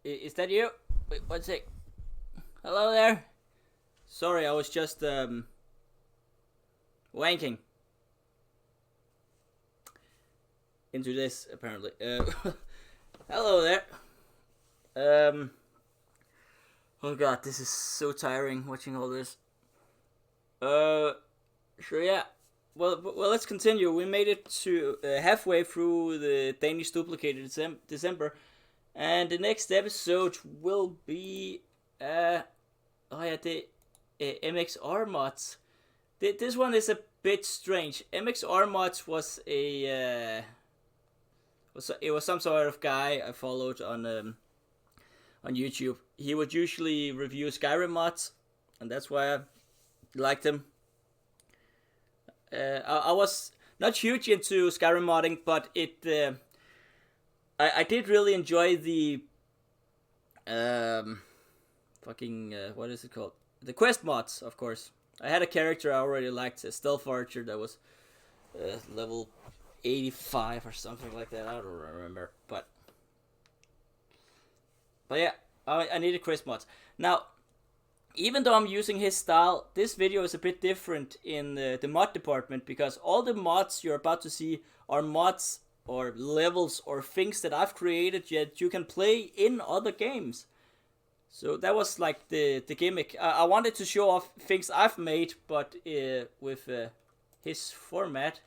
Is that you? Wait, one sec. Hello there. Sorry, I was just wanking into this apparently. Hello there. Um. Oh god, this is so tiring watching all this. Sure, yeah. Well, let's continue. We made it to halfway through the Danish duplicated December, and the next episode will be oh yeah, the MXR mods. This one is a bit strange. MXR mods was it was some sort of guy I followed on YouTube. He would usually review Skyrim mods, and that's why I liked him. I was not huge into Skyrim modding, but I did really enjoy the what is it called? The quest mods, of course. I had a character I already liked, a stealth archer that was level 85 or something like that. I don't remember, but yeah, I needed quest mods. Now, even though I'm using his style, this video is a bit different in the mod department because all the mods you're about to see are mods or levels or things that I've created yet you can play in other games. So that was like the gimmick. I wanted to show off things I've made, but with his format.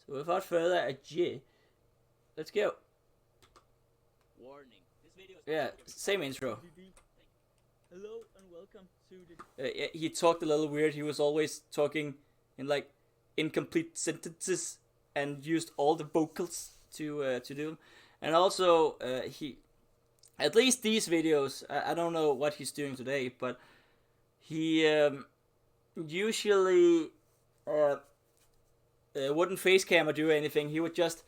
So without further ado, let's go. Warning. This video is yeah, same intro. Hello and welcome to the... He talked a little weird. He was always talking in like incomplete sentences and used all the vocals to do them. And also he, at least these videos, I don't know what he's doing today, but he usually wouldn't face cam or do anything. He would just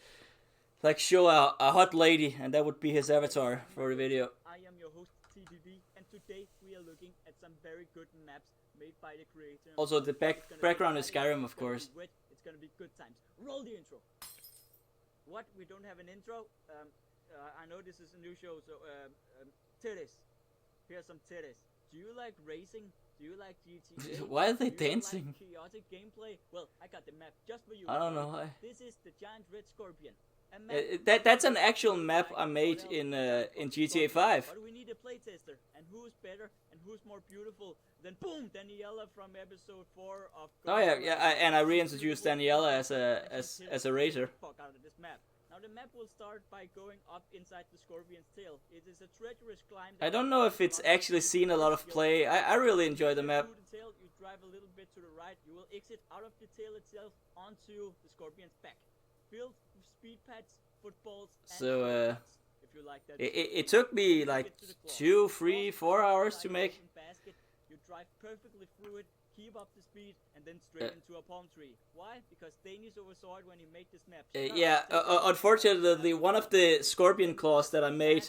like show a hot lady, and that would be his avatar for the video. I am your host TDB, and today we are looking at some very good maps made by the creator. Also, the background is Skyrim, of course. It's gonna be good times. Roll the intro. What? We don't have an intro? I know this is a new show, so titties. Here's some titties. Do you like racing? Do you like GTA? Why are they Do you dancing? like chaotic gameplay? Well, I got the map just for you. I don't know why. This is the giant red scorpion. That's an actual map I made in GTA 5. But we need a playtester, and who's better and who's more beautiful than boom Daniela from episode 4 of. Oh yeah, and I reintroduced Daniela as a racer. Fuck out of this map. Now the map will start by going up inside the scorpion's tail. It is a treacherous climb. I don't know if it's actually seen a lot of play. I really enjoy the map. Through the tail, you drive a little bit to the right. You will exit out of the tail itself onto the scorpion's back. Filled with speed pads, footballs, and So if you like that. it took me like 2, 3, 4 hours to make. Basket, you drive perfectly through it, keep up the speed, and then straight into a palm tree. Why? Because Danish oversaw it when he made this map. Yeah, unfortunately, one of the scorpion claws that I made,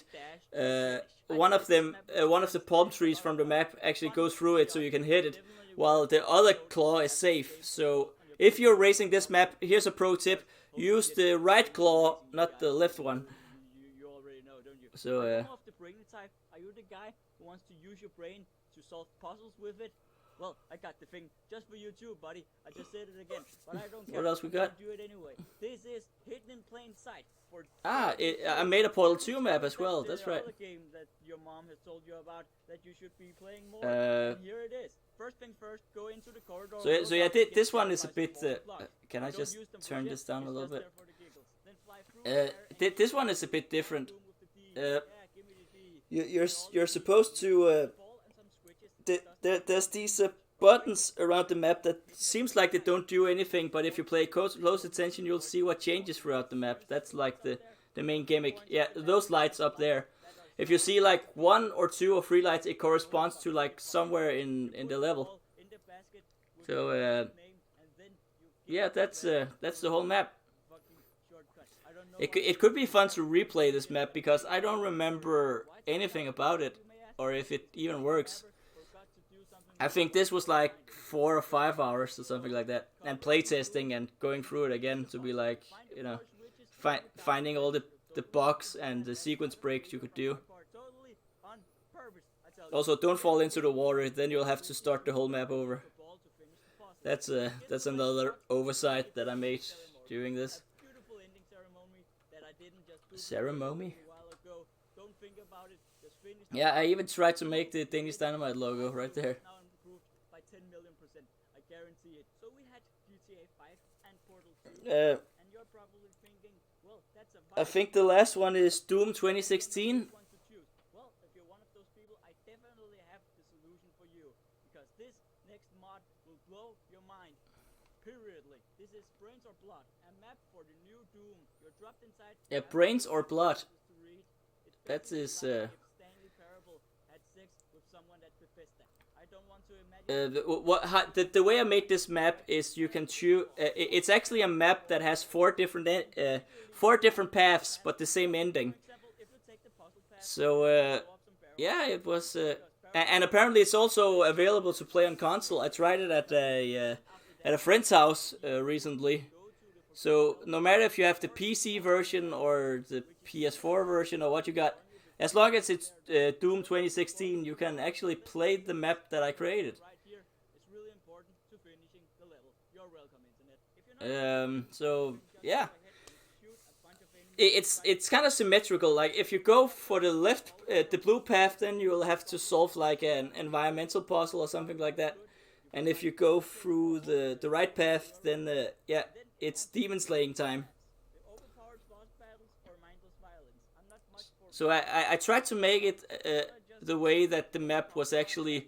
one of the palm trees from the map actually goes through it, so you can hit it, while the other claw is safe. So if you're racing this map, here's a pro tip: use the right claw, not the left one. You already know, don't you? So Are you of the brainy type? Are you the guy who wants to use your brain to solve puzzles with it? Well, I got the thing just for you too, buddy. I just said it again, but I don't care. What else we got? Do it anyway. This is hidden in plain sight. I made a Portal 2 map as well. That's right. Other game that your mom has told you about that you should be playing more. Here it is. First thing first, go into the corridor. So yeah, this one is a bit. Can I just turn this down a little bit? This one is a bit different. You're supposed to. There's these buttons around the map that seems like they don't do anything, but if you pay close attention, you'll see what changes throughout the map. That's like the main gimmick. Yeah, those lights up there. If you see like 1 or 2 or 3 lights, it corresponds to like somewhere in the level. So yeah, that's the whole map. It could be fun to replay this map because I don't remember anything about it or if it even works. I think this was like 4 or 5 hours or something like that, and playtesting and going through it again to be like, you know, finding all the bugs and the sequence breaks you could do. Also, don't fall into the water. Then you'll have to start the whole map over. the ball to finish the puzzle. That's another oversight that I made doing this. A beautiful ending ceremony that I didn't just do Ceremony? a while ago. Don't think about it. Just finish. Yeah, I even tried to make the Danish Dynamite logo right there. Now improved by 10 million%. I guarantee it. So we had GTA 5 and Portal 2. And you're probably thinking, well, that's a I think the last one is Doom 2016. one to choose. Well, if you're one of those people, I definitely have the solution for you. Because this next mod will blow your mind. Periodly. This is Brains or Blood, a map for the new Doom. You're dropped inside. Yeah, Brains or Blood. To read. It's That basically is, like if Stanley Parable had sex with someone at Bethesda. I don't want to imagine. The way I made this map is you can choose. It's actually a map that has four different paths, but the same ending. For example, if you take the puzzle path, So go up some barrels, yeah, it was. And apparently it's also available to play on console. I tried it at a friend's house recently. So no matter if you have the PC version or the PS4 version or what you got, as long as it's Doom 2016, you can actually play the map that I created. right here, it's really important to finishing the level. You're welcome, internet. If you're not So yeah, go ahead and shoot a bunch of enemies. it's kind of symmetrical. Like if you go for the left, the blue path, then you'll have to solve like an environmental puzzle or something like that. And if you go through the right path, then yeah, it's demon slaying time. The overpowered boss battles or mindless violence. I'm not much for So I tried to make it the way that the map was actually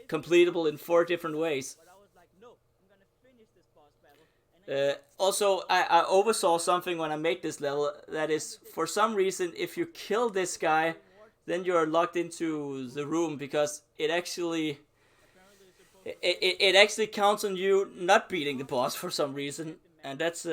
completable in 4 different ways. but I was like, no, I'm gonna finish this boss battle. And Also, I oversaw something when I made this level. That is, for some reason, if you kill this guy, then you're locked into the room because it actually it actually counts on you not beating the boss for some reason, and that's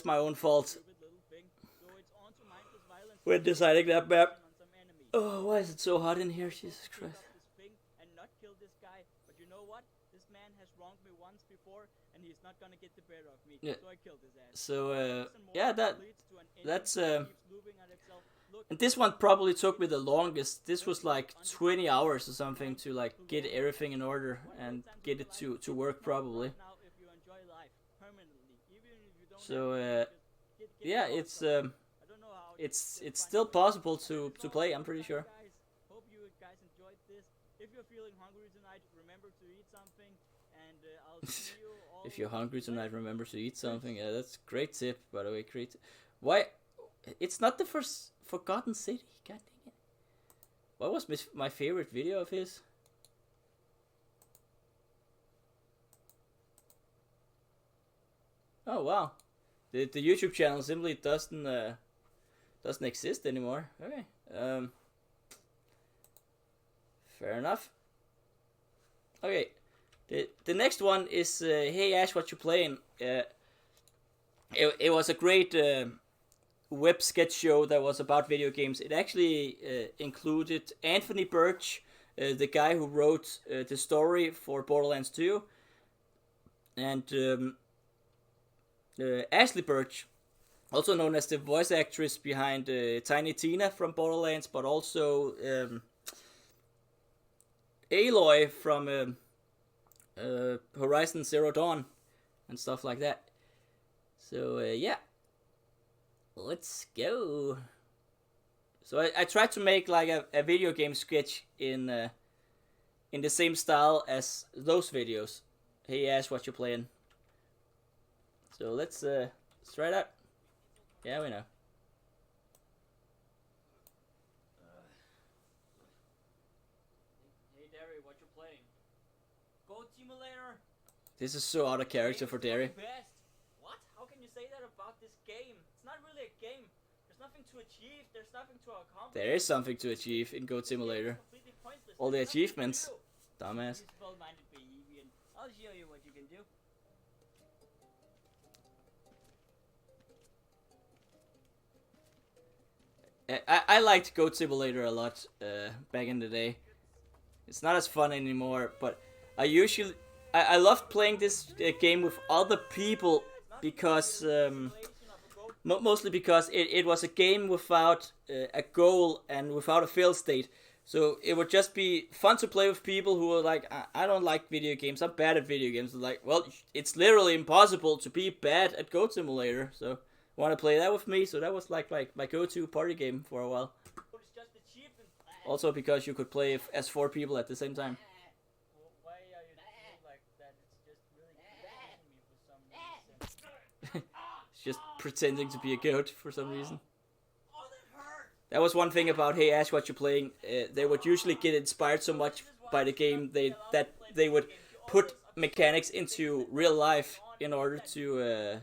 my own fault stupid little thing. So it's on to mindless violence when deciding that map. on some enemies. Oh, why is it so hot in here? Jesus Christ. Up this thing and not kill this guy. But you know what? This man has wronged me once before, and he's not gonna get the better of me. Yeah. So I killed his ass. So Listen more, yeah, that leads to an ending that's that keeps looping on itself. Look, and this one probably took me the longest. This was like 20 hours or something to like get everything in order and get it to work probably. now if you enjoy life permanently, even if you don't So have get yeah, involved, it's but I don't know how it's still possible to play. I'm pretty sure. Guys, hope you guys enjoyed this. If you're feeling hungry tonight, remember to eat something, and I'll see you all. If you're hungry tonight, remember to eat something. Yeah, that's a great tip, by the way. Great. Why? It's not the first Forgotten City. God dang it. What was my favorite video of his? Oh wow, the YouTube channel simply doesn't exist anymore. Okay. Fair enough. Okay. The next one is Hey Ash, what you playing? It was a great web sketch show that was about video games. It actually included Anthony Birch, the guy who wrote the story for Borderlands 2, and Ashley Birch, also known as the voice actress behind Tiny Tina from Borderlands, but also Aloy from Horizon Zero Dawn and stuff like that. So yeah, let's go. So I tried to make like a video game sketch in the same style as those videos. Hey Ash, what you playing? So let's try that. Yeah, we know. Hey Derry, what you playing? Goat Simulator. This is so out of character for Derry. Best. What? How can you say that about this game? It's not really a game. There's nothing to achieve. There's nothing to accomplish. There is something to achieve in Goat Simulator. It's completely pointless. All the There's nothing to achievements. do. Dumbass. This well-minded behavior. I'll show you what you can do. I liked Goat Simulator a lot back in the day. It's not as fun anymore, but I loved playing this game with other people because mostly because it was a game without a goal and without a fail state. So it would just be fun to play with people who are like, I don't like video games. I'm bad at video games. Like, well, it's literally impossible to be bad at Goat Simulator. So want to play that with me? So that was like my go-to party game for a while. Also because you could play as 4 people at the same time. Why are you doing like that? It's just really confusing me for some reason. It's just pretending to be a goat for some reason. That was one thing about Hey Ash, what you're playing. They would usually get inspired so much by the game that they would put mechanics into real life in order to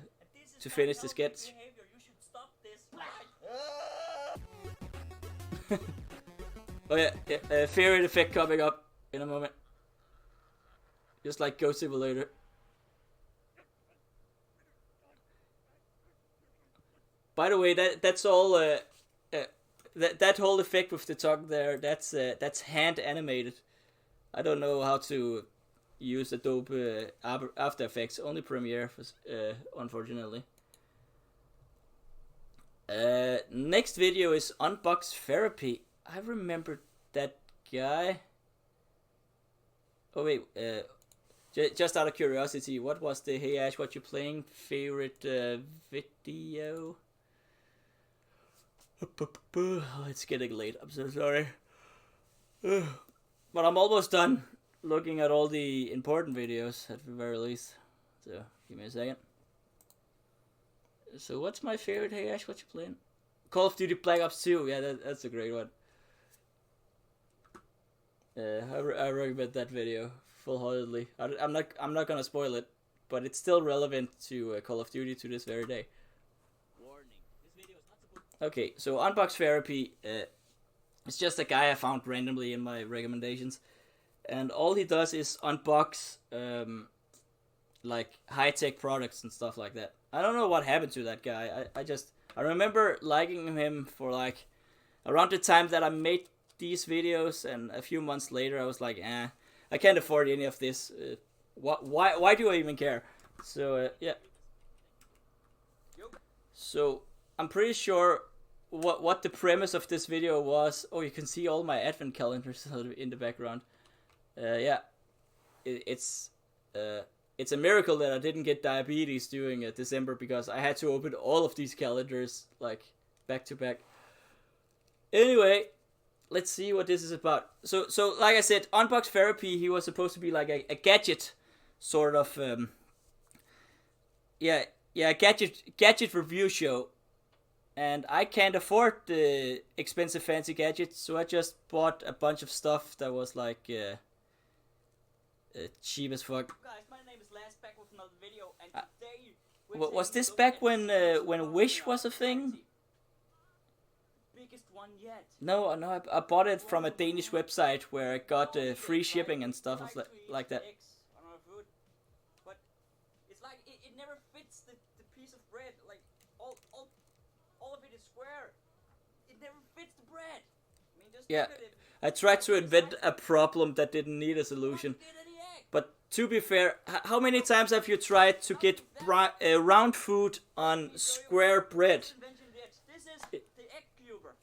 finish the sketch. Oh yeah, favorite effect coming up in a moment. Just like Goat Simulator. By the way, that's all. That whole effect with the tongue there, that's hand animated. I don't know how to use Adobe After Effects, only Premiere, unfortunately. Next video is Unbox Therapy. I remember that guy. Oh wait, just out of curiosity, what was the Hey Ash, what you playing favorite video? Oh, it's getting late. I'm so sorry. But I'm almost done looking at all the important videos at the very least. So give me a second. So what's my favorite Hey Ash, what you playing? Call of Duty Black Ops 2. Yeah, that's a great one. I recommend that video full-heartedly. I'm not gonna spoil it, but it's still relevant to Call of Duty to this very day. Okay, so Unbox Therapy, it's just a guy I found randomly in my recommendations, and all he does is unbox like high-tech products and stuff like that. I don't know what happened to that guy. I remember liking him for like around the time that I made these videos, and a few months later I was like, I can't afford any of this. Why do I even care? So yeah. So I'm pretty sure what the premise of this video was. Oh, you can see all my advent calendars in the background. Yeah, it's a miracle that I didn't get diabetes during December, because I had to open all of these calendars like back to back. Anyway, let's see what this is about. So like I said, Unbox Therapy, he was supposed to be like a gadget sort of gadget review show. And I can't afford the expensive fancy gadgets, so I just bought a bunch of stuff that was like cheap as fuck. Guys, my name is Lance, back with another video, and today was this back when Wish was a thing? Biggest one yet. No, I bought it from a Danish website where I got free shipping and stuff like that. But it's like it never fits the piece of bread. Like all of it is square. It never fits the bread. I mean, just yeah, look at it. I tried to invent a problem that didn't need a solution. But to be fair, how many times have you tried to get round food on square bread? This is the egg cuber.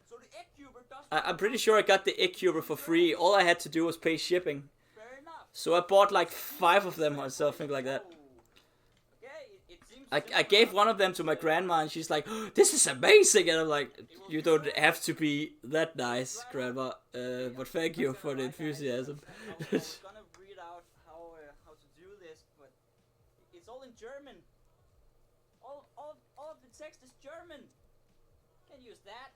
So the egg cuber does. I'm pretty sure I got the egg cuber for free. All I had to do was pay shipping. Fair enough. So I bought like 5 of them or something like that. I gave one of them to my grandma, and she's like, oh, "This is amazing," and I'm like, "You don't have to be that nice, grandma, but thank you for the enthusiasm." I was gonna read out how to do this, but it's all in German. All of the text is German. Can't use that.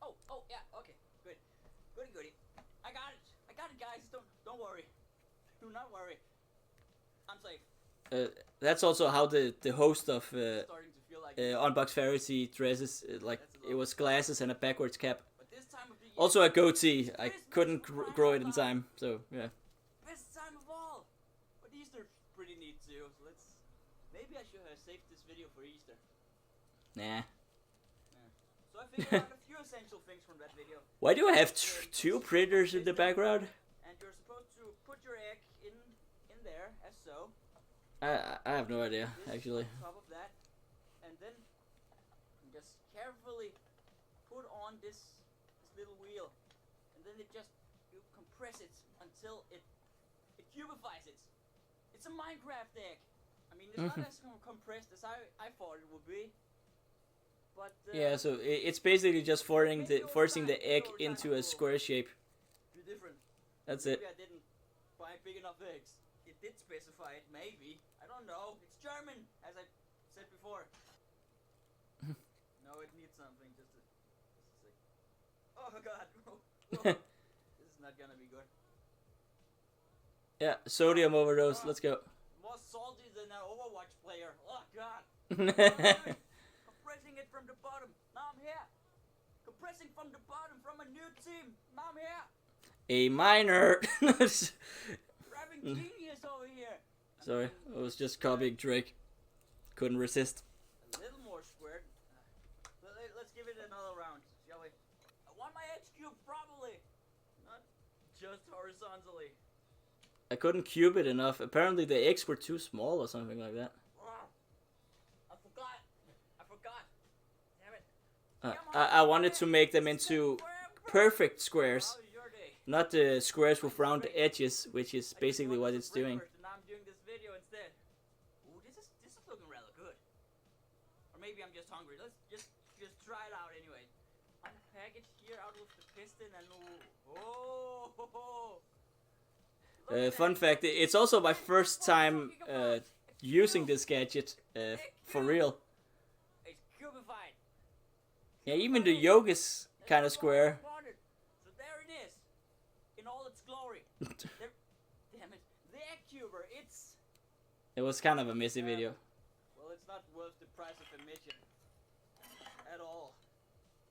Oh yeah, okay, good, goody. I got it, guys. Don't worry. Do not worry. I'm safe. That's also how the host of Starting to feel like Unbox Therapy dresses. Like it was glasses and a backwards cap. But this time of the year, Also a goatee. I couldn't grow it in time, so yeah. best time of all. But Easter's pretty neat too. So maybe I should have saved this video for Easter. Nah. So I figured out a few essential things from that video. Why do I have 2 printers in the background? And you're supposed to put your egg in there, as so. I have no idea, actually. On top of that, and then just carefully put on this little wheel, and and then you compress it until it cubifies it. It's a Minecraft egg. I mean, it's not as compressed as I thought it would be. But yeah, so it's basically just forcing the egg into a square shape. Be different. That's maybe it. I didn't buy big enough eggs. It did specify it, maybe. I don't know. It's German, as I said before. No, it needs something. Just a sec. Oh god. Whoa. This is not gonna be good. Yeah, sodium overdose. Let's go. More salty than an Overwatch player. Oh god. Compressing it from the bottom. Now I'm here. Compressing from the bottom from a new team. Now I'm here. A minor. Rapping genius over here. Sorry, I was just copying Drake. Couldn't resist. A little more squared. Let's give it another round, shall we? I want my H cube properly, not just horizontally. I couldn't cube it enough. Apparently the eggs were too small or something like that. I forgot. Damn it. I wanted to make them into perfect squares, not the squares with round edges, which is basically what it's doing. Now I'm doing this video instead. Ooh, this is looking rather good. Or maybe I'm just hungry. Let's just try it out anyway. Unpackage here out with the piston and Fun fact: it's also my first time using this gadget for real. It's cubified. Yeah, even the yoke is kind of square. So there it is, in all its glory. Damn it, the egg cuber. It was kind of a messy video. Well, it's not worth the price of admission at all.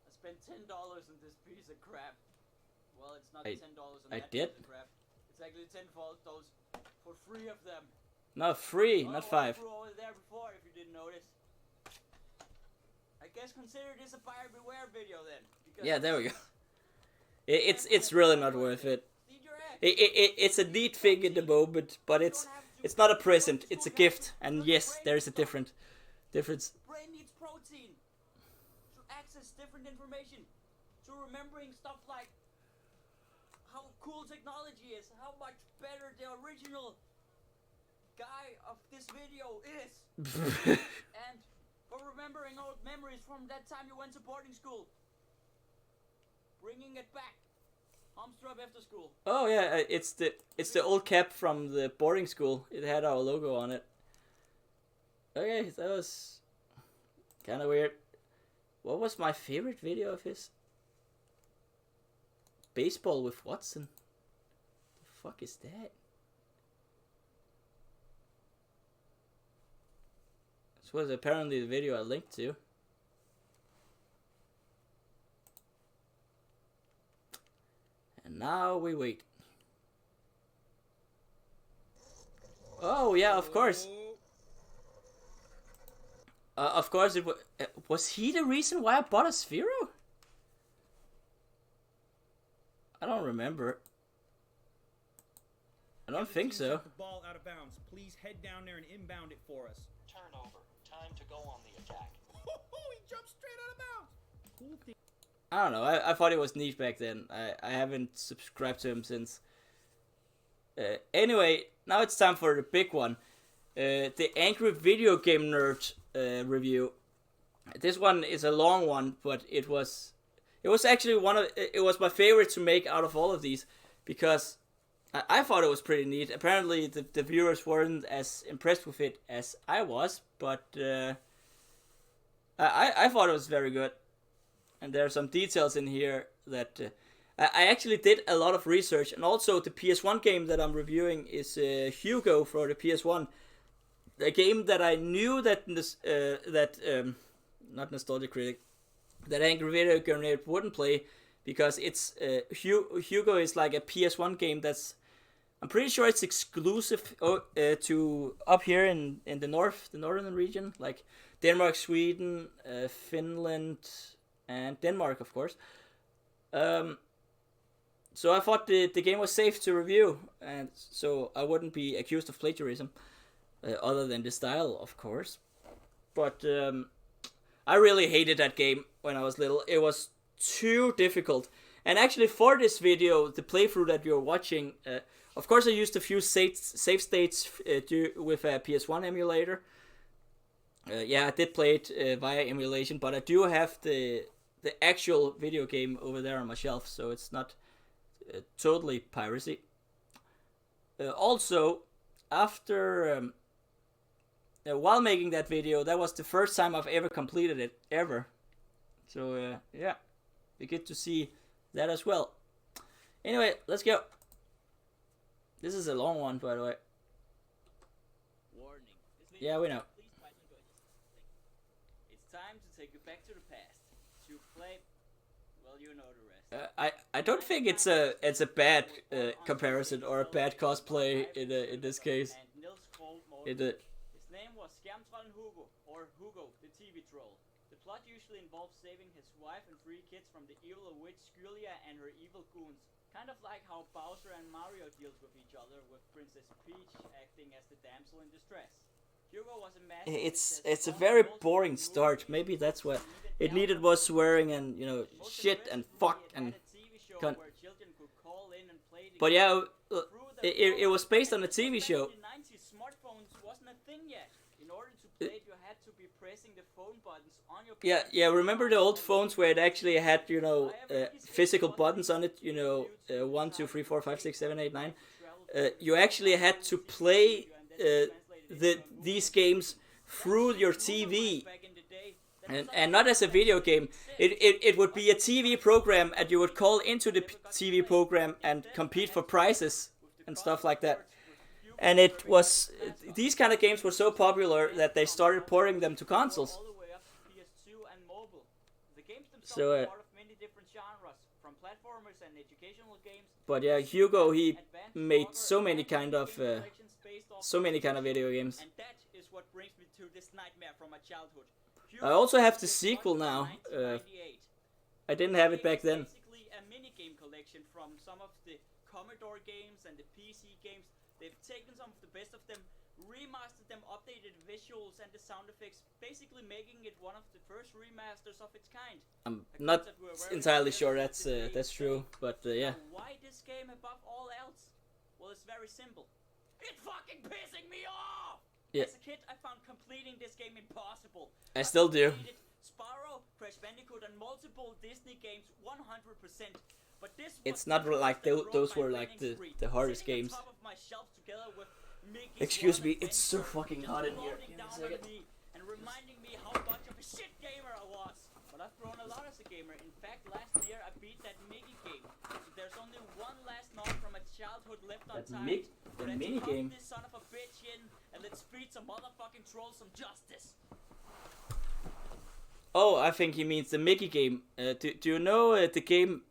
I spent $10 on this piece of crap. Well, it's not $10 on that piece of crap. It's actually 10 for those for 3 of them. No, 3, not 5. I threw over there before, if you didn't notice. I guess consider this a buyer beware video then. Yeah, there we go. It's really not worth it. It's a neat thing in the moment, but it's not a present. It's a gift, and yes, there is a difference. The brain needs protein to access different information, to remembering stuff like how cool technology is, how much better the original guy of this video is, and for remembering old memories from that time you went to boarding school. Bringing it back. Armstrong after school. Oh yeah, it's the old cap from the boarding school. It had our logo on it. Okay, that was kind of weird. What was my favorite video of his? Baseball with Watson. The fuck is that? This was apparently the video I linked to. And now we wait. Oh yeah, of course. Of course, it was he the reason why I bought a Sphero? I don't remember. I don't think so. The ball out of bounds. Please head down there and inbound it for us. Turnover. Time to go on the attack. He jumped straight out of bounds. Cool thing. I don't know. I thought it was neat back then. I haven't subscribed to him since. Anyway, now it's time for the big one. The Angry Video Game Nerd review. This one is a long one, but it was actually it was my favorite to make out of all of these, because I thought it was pretty neat. Apparently the viewers weren't as impressed with it as I was, but I thought it was very good. And there are some details in here that I actually did a lot of research. And also the PS1 game that I'm reviewing is Hugo for the PS1. A game that I knew that not Nostalgia Critic, that Angry Video Game Nerd wouldn't play, because it's Hugo is like a PS1 game that's, I'm pretty sure it's exclusive to up here in the northern region, like Denmark, Sweden, Finland, and Denmark, of course. So I thought the game was safe to review, and so I wouldn't be accused of plagiarism, other than the style, of course. But I really hated that game when I was little. It was too difficult, And actually, for this video, the playthrough that you're watching, of course, I used a few save states with a PS1 emulator. Yeah, I did play it via emulation, but I do have the actual video game over there on my shelf, so it's not totally piracy. Also, after while making that video, that was the first time I've ever completed it ever. So yeah, you get to see that as well. Anyway, let's go. This is a long one, by the way. Warning. Yeah, we know. Please try to enjoy this. It's time to take you back to the past. To play, well, you know the rest. I don't think it's a bad comparison or a bad cosplay in this case. His name was Skærmtrollen Hugo, or Hugo, the TV troll. The plot usually involves saving his wife and 3 kids from the evil witch Skylia and her evil goons. Kind of like how Bowser and Mario deals with each other, with Princess Peach acting as the damsel in distress. Hugo was a master. It's a very boring start. Maybe that's what it needed, was swearing and shit and fuck and cunt. But yeah, it was based on a TV show. Smartphones wasn't a thing yet. In order to play it, you had to be pressing the phone buttons on your Yeah. Remember the old phones where it actually had physical buttons on it? 1, 2, 3, 4, 5, 6, 7, 8, 9. You actually had to play these games through your TV, and not as a video game. It would be a TV program, and you would call into the TV program and compete for prizes and stuff like that. And it was these kind of games were so popular that they started porting them to consoles. All the way up to PS2 and mobile. The games themselves So, are part of many different genres, from platformers and educational games. But yeah, Hugo, he made so many kind of video games. And that is what brings me to this nightmare from my childhood. I also have the sequel now. I didn't have it back then. Basically a mini game collection from some of the Commodore games and the PC games. They've taken some of the best of them, remastered them, updated visuals and the sound effects, basically making it one of the first remasters of its kind. I'm not entirely sure that's true, but yeah. Why this game above all else? Well, it's very simple. It's fucking pissing me off! Yeah. As a kid, I found completing this game impossible. I still do. Completed Spyro, Crash Bandicoot, and multiple Disney games 100%. But this It's not like those were like the hardest games. Excuse me, it's so fucking hot in here. Give me a second. And reminding me how much of a shit gamer I was. But I've grown a lot as a gamer. In fact, last year I beat that Mickey game. So there's only one last knock from my childhood left untied. The mini game. This son of a bitch in, and let's feed some motherfucking trolls some justice. Oh, I think he means the Mickey game. Do you know the game?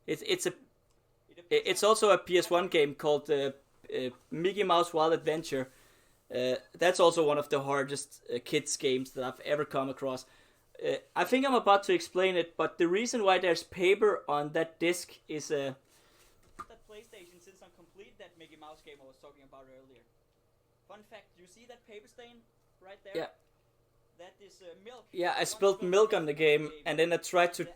It's also a PS1 game called Mickey Mouse Wild Adventure. That's also one of the hardest kids games that I've ever come across. I think I'm about to explain it, but the reason why there's paper on that disc is That PlayStation since I completed that Mickey Mouse game I was talking about earlier. Fun fact, you see that paper stain right there? Yeah. That is milk. Yeah, I spilled milk on the game, and then I tried to,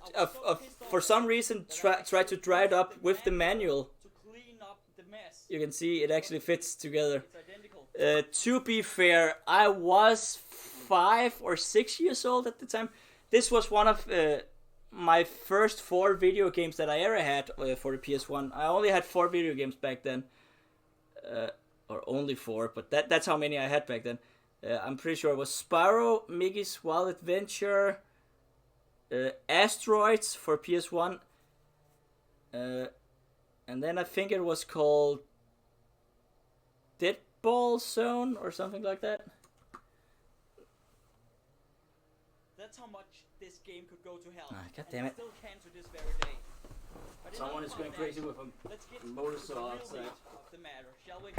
for some reason, try to dry it up with the manual. To clean up the mess. You can see it actually fits together. It's identical. To be fair, I was 5 or 6 years old at the time. This was one of my first 4 video games that I ever had for the PS1. I only had 4 video games back then. Or only 4, but that's how many I had back then. I'm pretty sure it was Spyro, Mickey's Wild Adventure, Asteroids for PS1, and then I think it was called Deadball Zone or something like that. That's how much this game could go to hell. God damn it. Still can to this very day. But Someone is going crazy with a let's get motor to the saw real outside. meat of the matter, shall we?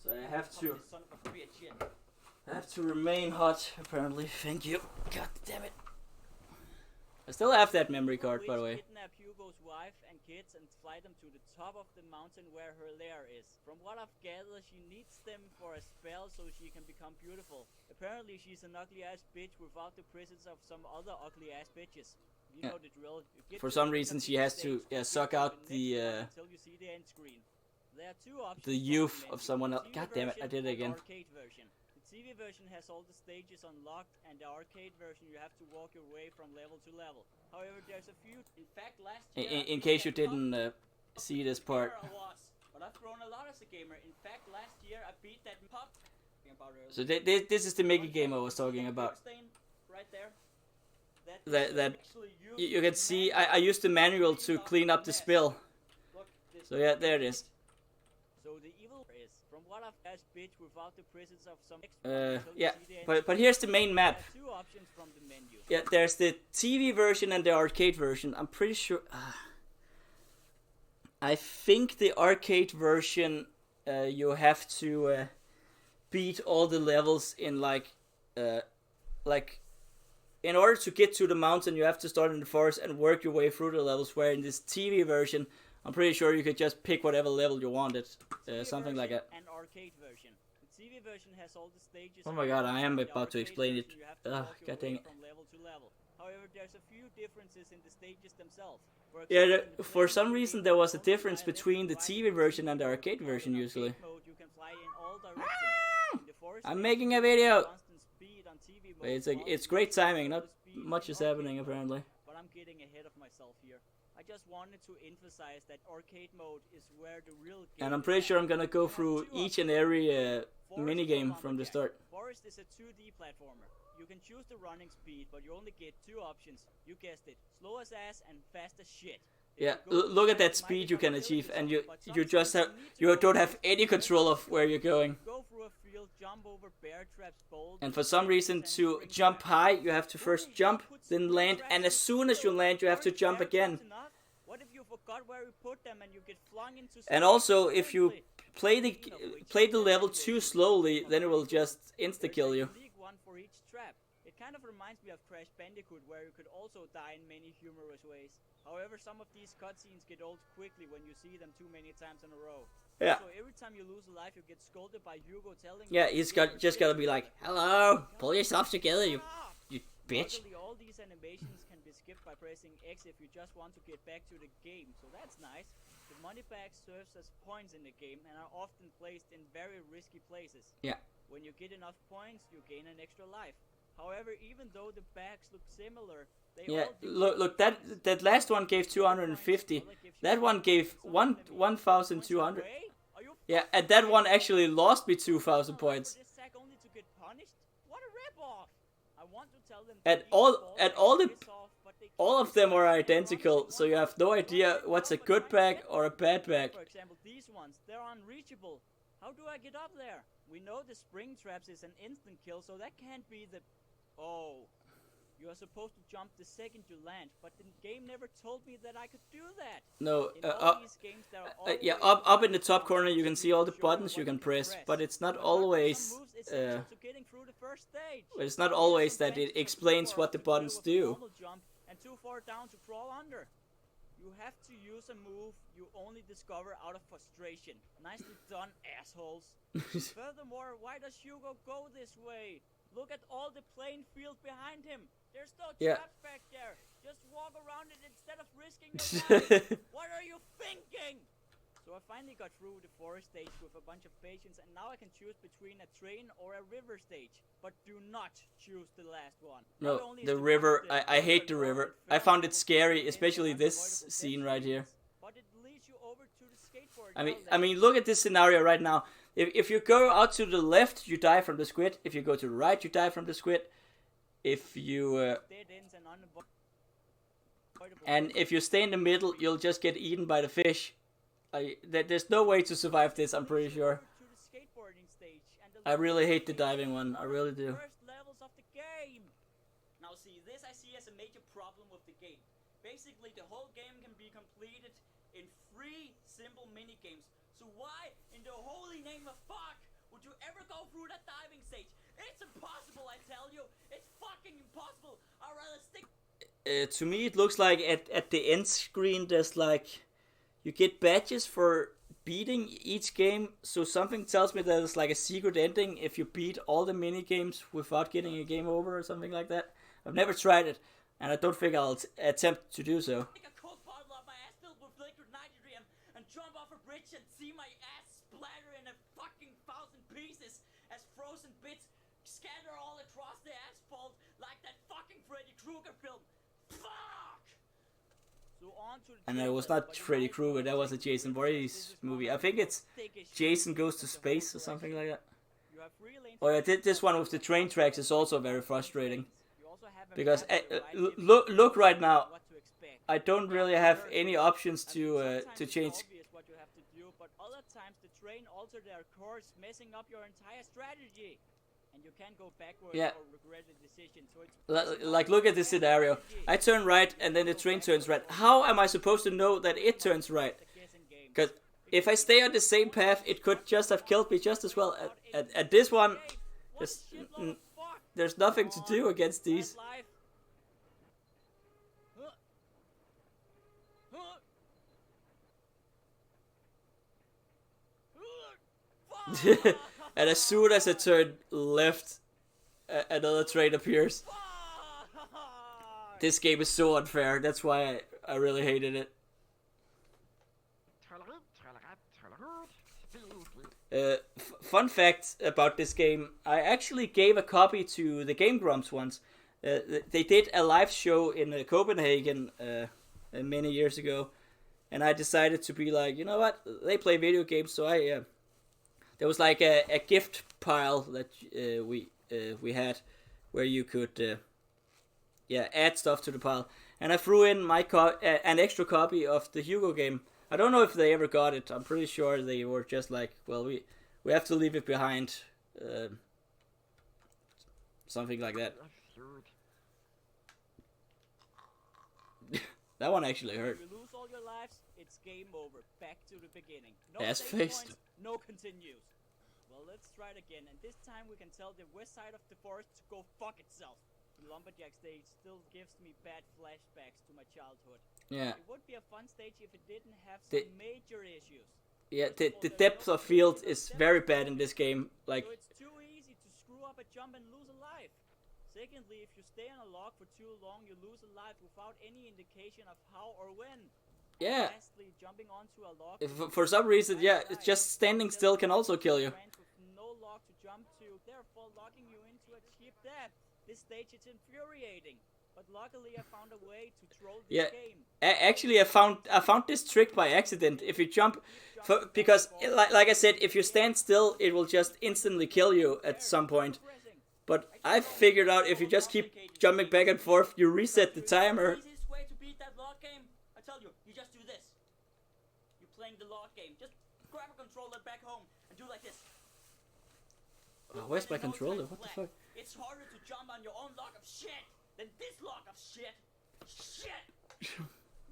So I have Pump to this son of a bitch in. remain hot, apparently. Thank you. God damn it. I still have that memory card, by the way. Kidnap Hugo's wife and kids and fly them to the top of the mountain where her lair is. From what I've gathered, she needs them for a spell so she can become beautiful. Apparently, she's an ugly-ass bitch without the presence of some other ugly-ass bitches. You Yeah. know the drill. You get For to some the reason, end of she each has to stage, you suck go to out the next the one until you see the end screen. There are two options the from youth the of menu, someone else. TV God damn it! I version did it and again. Arcade version. The TV version has all the stages unlocked, and the arcade version you have to walk your way from level to level. However, there's a few. In fact, last year, In case you didn't see this part. I was, but I've grown a lot as a gamer. In fact, last year I beat that pop. So this is the Mickey game I was talking about. Right there. That you can see. I used the manual to clean up the spill. So yeah, there it is. So the evil is from what I've asked, bitch, without the presence of some Yeah, but here's the main map. there are two options from the menu. Yeah, there's the TV version and the arcade version. I'm pretty sure. I think the arcade version, you have to beat all the levels in like, in order to get to the mountain, you have to start in the forest and work your way through the levels. Where in this TV version, I'm pretty sure you could just pick whatever level you wanted, something like that. An arcade version. The TV version has all the stages. Oh my god, I am The about to arcade explain it. version, you have to walk your God dang way it. from level to level. However, there's a few differences in the stages themselves. For Yeah, example, in the for plane some mode, reason you there can was a only difference fly left between and the right TV in version and the mode. arcade version In usually. arcade mode, you can fly in all directions. In the forest I'm stage, making you a have video. constant speed on TV But mode, while it's in great arcade timing. mode, Not the speed much in is arcade happening mode. apparently. But I'm getting ahead of myself here. I just wanted to emphasize that arcade mode is where the real game And I'm is pretty at. sure I'm gonna go You have through two each and options. every Forest mini or game from the Lumberjack. start. Forest is a 2D platformer. You can choose the running speed, but you only get two options. You guessed it: slow as ass and fast as shit. If Yeah, you go too look at fast, that it might speed you become can really achieve, and slow, but you just have sometimes need to you go don't have fast any and control of fast. where you're going. Go through a field, jump over bear traps, boulders, And for some reason, trees, and to spring jump traps. high, you have to Who first the hell jump, puts then spring land, traps and in as soon as you field? land, you have to Aren't jump bear again. traps enough? What if you forgot where you put them and you get flung into And space also, if you instantly? play the level too slowly, then it will just insta kill you. There's a unique one for each trap. It kind of reminds me of Crash Bandicoot, where you could also die in many humorous ways. However, some of these cutscenes get old quickly when you see them too many times in a row. Yeah. So every time you lose a life, you get scolded by Hugo telling Yeah, you he's to got just gotta be like, "Hello, pull yourself together, you bitch." Luckily, all these animations can be skipped by pressing X if you just want to get back to the game, so that's nice. The money bag serves as points in the game and are often placed in very risky places. Yeah. When you get enough points, you gain an extra life. However, even though the bags look similar, they Yeah, all do look, that last one gave 250. That one gave 1,200. Yeah, and that one actually lost me 2,000 points. For this sack only to get punished? What a rip-off! I want to tell them And to all- eat balls and all the- piss off, but they All keep of them are saying identical, wrong so you have no idea what's a good bag or a bad bag. For example, these ones, they're unreachable. How do I get up there? We know the spring traps is an instant kill, so that can't be the... Oh. You are supposed to jump the second you land, but the game never told me that I could do that. No, In all these games, there are yeah, always up in the top buttons corner you that can see all the show buttons you what can press, but it's not But what are some always moves essential to getting through the first stage? it's not Here's always some that it benches of explains too what the far to clear buttons with a do. normal jump and too far down to crawl under. You have to use a move you only discover out of frustration. Nicely done, assholes. Furthermore, why does Hugo go this way? Look at all the plain field behind him. There's no Yeah. traps back there. Just walk around it instead of risking your life. What are you thinking? So I finally got through the forest stage with a bunch of patience, and now I can choose between a train or a river stage. But do not choose the last one. Not No, only is the one river, of the I hate the more river. I fair found it levels scary, in the especially game, this unavoidable scene death right here. screens, but it leads you over to the skateboard. I mean, look at this scenario right now. If you go out to the left, you die from the squid. If you go to the right, you die from the squid. If you dead ends and unavoidable and if you stay in the middle, you'll just get eaten by the fish. There's no way to survive this. I'm pretty sure. to the skateboarding stage, and the I really hate the stage diving one. I really do. First levels of the game. Now see, this I see as a major problem with the game. Basically, the whole game can be completed in 3 simple mini games. So why, in the holy name of fuck, would you ever go through that diving stage? It's impossible, I tell you. It's fucking impossible. I'd rather stick. To me, it looks like at the end screen, there's like you get badges for beating each game. So something tells me that it's like a secret ending if you beat all the mini games without getting a game over or something like that. I've never tried it. and I don't think I'll attempt to do so. Take a coke bottle off my ass filled with liquid nitrogen and jump off a bridge and see my ass splatter in a fucking thousand pieces as frozen bits scatter all across the asphalt like that fucking Freddy Krueger film. Fuck! So on to the And it was not Freddy Krueger, that was a Jason Voorhees movie. I think it's Jason Goes to Space or something like that. You have three lanes Oh yeah, this one with the train tracks is also very frustrating. You also have a Because map to the right giving look right now, what to expect. I don't really have any options I mean, to sometimes it's change. obvious what you have to do, but other times the train alter their course, messing up your entire strategy. And you can't go backwards Yeah. or regret a decision. So it's Like look at this scenario. I turn right and then the train turns right. How am I supposed to know that it turns right? a guessing game. Because if I stay on the same path, it could just have killed me just as well. At this one, What there's, a shitload of fuck. there's nothing to do against these. That's life. Huh. Fuck. And as soon as I turn left, another train appears. Fuck. This game is so unfair. That's why I really hated it. Fun fact about this game, I actually gave a copy to the Game Grumps once. They did a live show in Copenhagen many years ago, and I decided to be like, you know what, they play video games, so there was like a gift pile that we had where you could add stuff to the pile, and I threw in an extra copy of the Hugo game. I don't know if they ever got it. I'm pretty sure they were just like, well, we have to leave it behind, something like that. That one actually hurt. If you lose all your lives, it's game over. Back to the beginning. No Ass save faced. points, no continues. Well, let's try it again, and this time we can tell the west side of the forest to go fuck itself. The lumberjack stage still gives me bad flashbacks to my childhood. Yeah. It would be a fun stage if it didn't have some major issues. Yeah, the depth of field is very bad in this game. Like, So it's too easy to screw up a jump and lose a life. Secondly, if you stay on a log for too long, you lose a life without any indication of how or when. yeah, Lastly, jumping onto a log for some reason, yeah, it's just standing still can also kill you. with no log to jump to, therefore locking you into a cheap death. This stage is infuriating, but luckily I found a way to troll this Yeah. game. Actually, I found this trick by accident. If you jump, because like I said, if you stand still, it will just instantly kill you at some point. Pressing. But I figured out if you just keep jumping back and forth, you reset the timer. Easiest way to beat that log game, I tell you, you just do this. You're playing the log game. Just grab a controller back home and do like this. Where's my And in no controller? time What the flat. fuck? It's harder to jump on your own log of shit than this log of shit. Shit.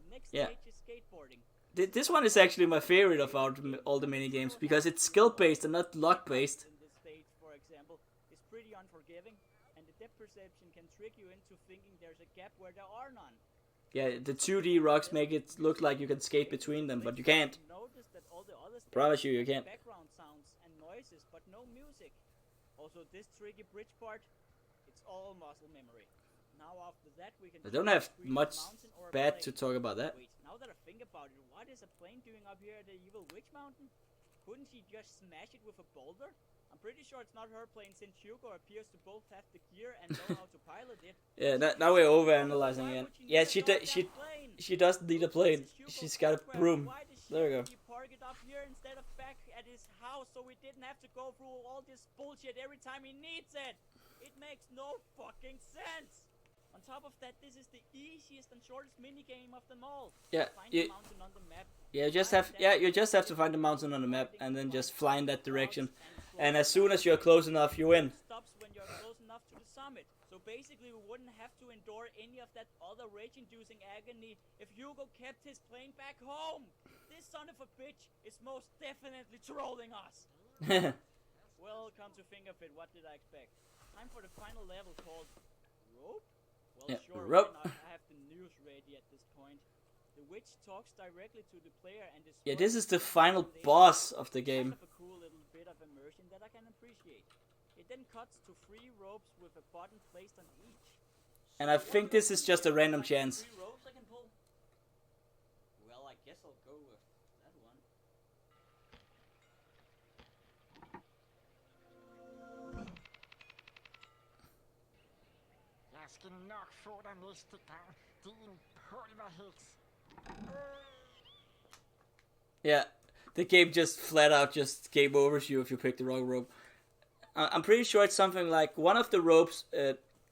Next Yeah. stage is skateboarding. This one is actually my favorite of all the mini games because it's skill based and not luck based. In this stage, for example, is pretty unforgiving, and the depth perception can trick you into thinking there's a gap where there are none. Yeah, the 2D rocks make it look like you can skate between them, but you can't. Notice that all the other stages Promise you, you have can't. background sounds and noises, but no music. Also, this tricky bridge part, it's all muscle memory. Now after that, we can. I don't choose have between a much mountain or a bad plane. to talk about that. Wait, now that I think about it, what is a plane doing up here at the evil witch mountain? Couldn't she just smash it with a boulder? I'm pretty sure it's not her plane since Hugo appears to both have the gear and know how to pilot it. Yeah, now we're overanalyzing Why again. would she Yeah, need a goddamn plane? she doesn't need a plane. This is Hugo's She's got a software. broom. Why does There we go. he park it up here instead of back at his house so we didn't have to go through all this bullshit every time he needs it? It makes no fucking sense. On top of that, this is the easiest and shortest minigame of them all. Yeah, Find you the mountain on the map. you just have to find the mountain on the map and then just fly in that direction. And as soon as you're close enough, you win. Stops when you're close enough to the summit. So basically, we wouldn't have to endure any of that other rage-inducing agony if Hugo kept his plane back home. This son of a bitch is most definitely trolling us. Well, come to think of it, what did I expect? Time for the final level called Rope? Well, Yeah, sure, rope. why not? I have the news ready at this point. The witch talks directly to the player and is Yeah, this is the final boss of the game. Kind of a cool little bit of immersion that I can appreciate. It then cuts to 3 ropes with a button placed on each. And I think this is just a random chance. 3 ropes I can pull? Well, I guess I'll go with that one. Jeg skal nok få dig næste gang, din pulverheks. Yeah, the game just flat out just game overs you if you pick the wrong rope. I'm pretty sure it's something like one of the ropes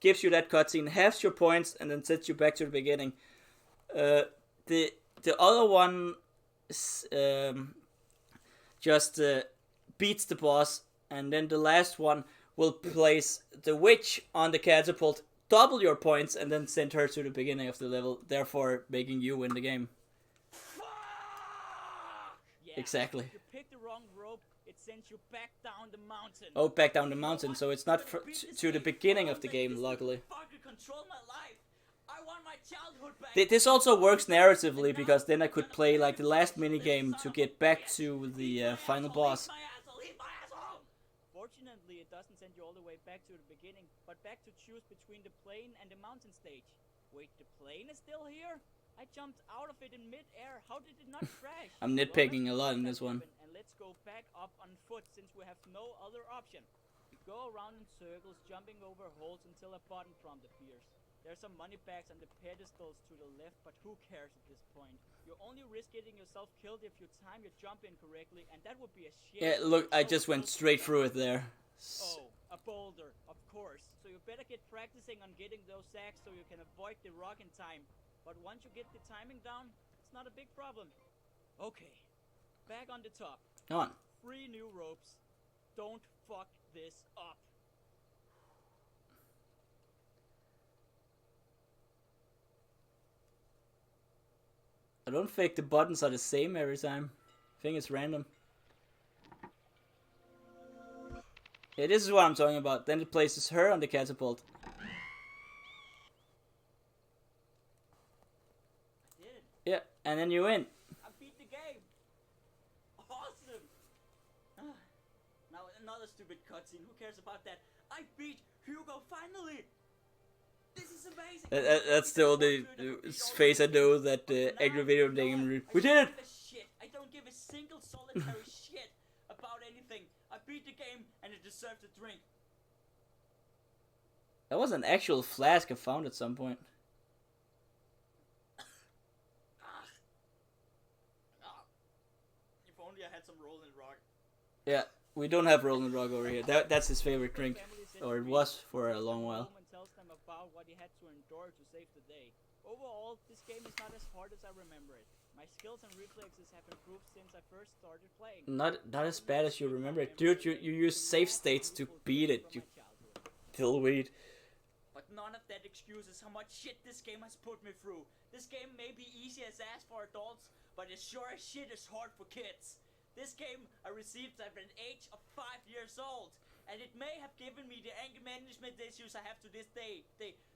gives you that cutscene, halves your points, and then sets you back to the beginning. The other one just beats the boss, and then the last one will place the witch on the catapult, double your points, and then send her to the beginning of the level, therefore making you win the game. Yeah. Exactly. If you pick the wrong rope, it sends you back down the mountain. Oh, back down the mountain, so it's not to the beginning of the game, luckily. Fucking control my life. I want my childhood back. This also works narratively, because then I could play like the last minigame to get back to the final boss. Fortunately, it doesn't send you all the way back to the beginning, but back to choose between the plane and the mountain stage. Wait, the plane is still here? I jumped out of it in mid-air. How did it not crash? I'm nitpicking a lot in this one. And let's go back up on foot since we have no other option. We go around in circles, jumping over holes until a button prompt appears. There's some money bags on the pedestals to the left, but who cares at this point? You only risk getting yourself killed if you time your jump incorrectly, and that would be a shame. Yeah, look, I just went straight through it there. Oh, a boulder, of course. So you better get practicing on getting those sacks so you can avoid the rock in time. But once you get the timing down, it's not a big problem. Okay, back on the top. Come on. 3 new ropes. Don't fuck this up. I don't think the buttons are the same every time. I think it's random. Yeah, this is what I'm talking about. Then it places her on the catapult. Yeah, and then you win. I beat the game. Awesome. Now another stupid cutscene. Who cares about that? I beat Hugo finally. This is amazing. That's the only face I know that angry video game. We did it. I don't give a single solitary shit about anything. I beat the game and it deserves a drink. That was an actual flask I found at some point. If only I had some Rolling Rock. Yeah, we don't have Rolling Rock over here. That's his favorite drink, or it was for a long while. Tells them about what he had to endure to save the day. Overall, this game is not as hard as I remember it. My skills and reflexes have improved since I first started playing. Not as bad as you remember it, dude. You use save states to beat it. You pillweed. But none of that excuses how much shit this game has put me through. This game may be easy as ass for adults, but it sure as shit is hard for kids. This game I received at an age of 5 years old, and it may have given me the anger management issues I have to this day.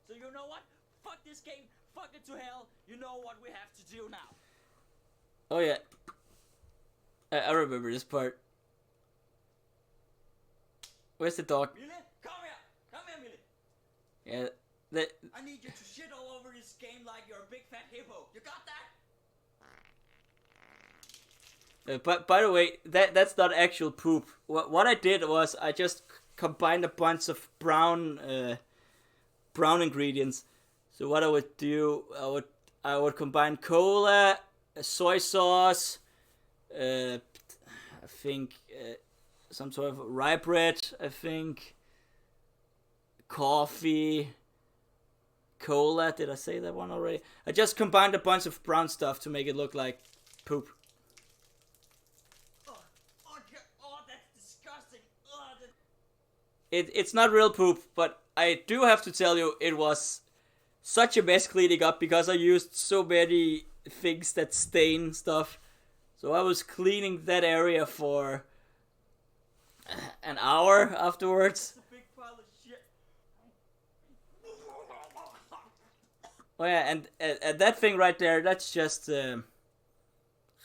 So you know what? Fuck this game. Fuck it to hell. You know what we have to do now. Oh yeah, I remember this part. Where's the dog? Mille, come here. Come here, Mille. Yeah, that. I need you to shit all over this game like you're a big fat hippo. You got that? But by the way, that's not actual poop. What I did was I just combined a bunch of brown ingredients. So what I would do, I would combine cola, soy sauce, I think some sort of rye bread, I think, coffee, cola. Did I say that one already? I just combined a bunch of brown stuff to make it look like poop. It's not real poop, but I do have to tell you, it was such a mess cleaning up because I used so many things that stain stuff. So I was cleaning that area for an hour afterwards. It's a big pile of shit. Oh yeah, and that thing right there, that's just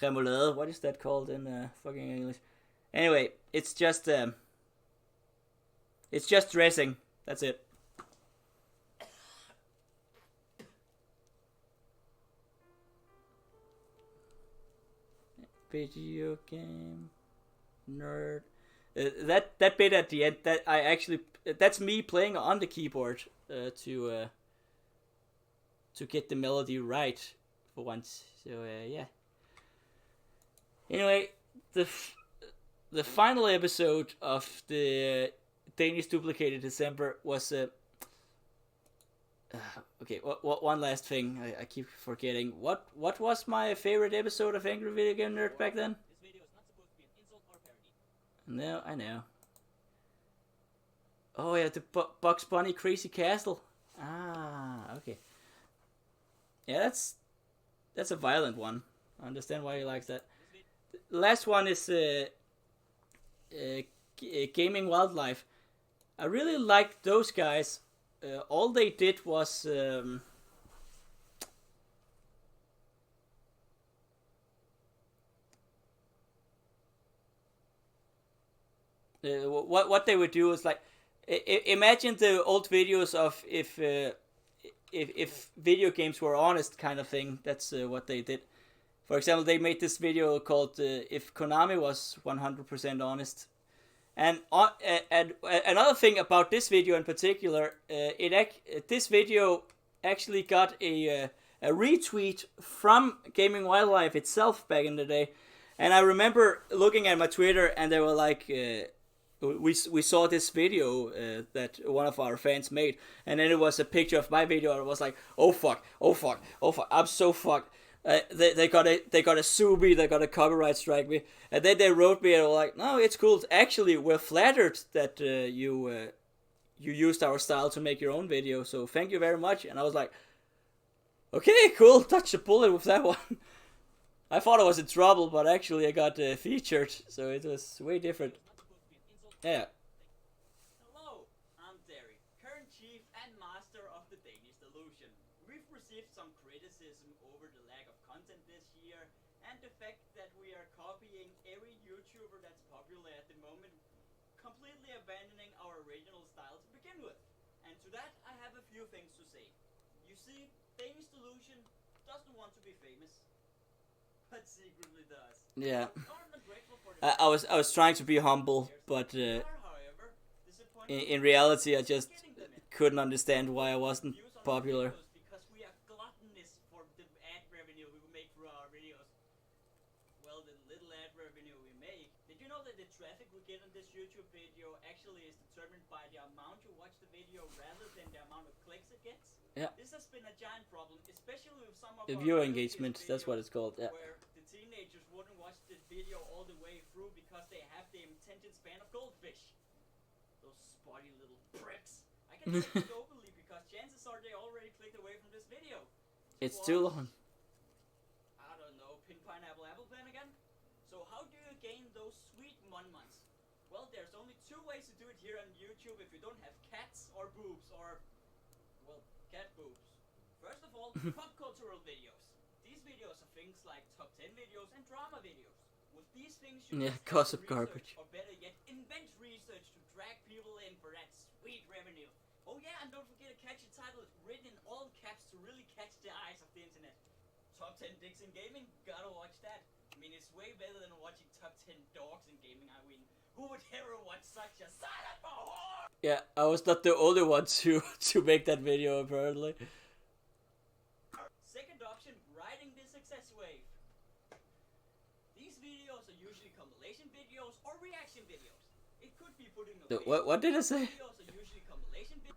remoulade. What is that called in fucking English? Anyway, it's just dressing. That's it. video game nerd. That bit at the end, that's me playing on the keyboard to get the melody right for once. So yeah. Anyway, the final episode of the Danish Duplicated December was okay. One last thing I keep forgetting. What was my favorite episode of Angry Video Game Nerd back then? This video is not supposed to be an insult or parody. No, I know. Oh yeah, the Bugs Bunny Crazy Castle. Ah, okay. Yeah, that's a violent one. I understand why he likes that. The last one is Gaming Wildlife. I really liked those guys. All they did was what they would do is like imagine the old videos of if video games were honest kind of thing. That's what they did. For example, they made this video called "If Konami Was 100% Honest," and another thing about this video in particular, this video actually got a retweet from Gaming Wildlife itself back in the day, and I remember looking at my Twitter and they were like, we saw this video that one of our fans made, and then it was a picture of my video, and it was like, oh fuck, I'm so fucked. They gotta sue me, they gotta copyright strike me, and then they wrote me and were like, no, it's cool. Actually, we're flattered that you used our style to make your own video, so thank you very much. And I was like, okay, cool, touch the bullet with that one. I thought I was in trouble, but actually I got featured, so it was way different. Yeah. Hello, I'm Derek, current chief and master of the Danish Delusion. We've received some criticism over the lack of content this year and the fact that we are copying every YouTuber that's popular at the moment, completely abandoning our original style to begin with. And to that, I have a few things to say. You see, Danish Delusion doesn't want to be famous, but secretly does. Yeah. I'm not grateful for the I was trying to be humble, but however, disappointed in reality, I just couldn't understand why I wasn't views on popular. videos because we are gluttonous for the ad revenue we make through our videos. Well, the little ad revenue we make. Did you know that the traffic we get on this YouTube video actually is determined by the amount you watch the video rather than the amount of clicks it gets? Yeah. This has been a giant problem, especially with some of The our viewer earliest engagement, that's what it's called. Yeah. where the teenagers wouldn't watch the video all the way through because they have the attention span of goldfish. Those spotty little pricks. I can say this openly because chances are they already clicked away from this video. It's too long. I don't know, pin pineapple apple plan again? So how do you gain those sweet mon-mons? Well, there's only two ways to do it here on YouTube if you don't have cats or boobs or, well, cat boobs. First of all, pop cultural videos. These videos are things like top 10 videos and drama videos. With these things you Yeah, can start gossip research, garbage. or better yet, invent research to drag people in for that sweet revenue. Oh yeah, and don't forget a catchy title written in all caps to really catch the eyes of the internet. Top 10 dicks in gaming? Gotta watch that. I mean, it's way better than watching top 10 dogs in gaming. I mean, who would ever watch such a sign up for whore? Yeah, I was not the only one to make that video apparently. Second option, riding the success wave. These videos are usually compilation videos or reaction videos. It could be putting a What did I say? videos are usually compilation videos.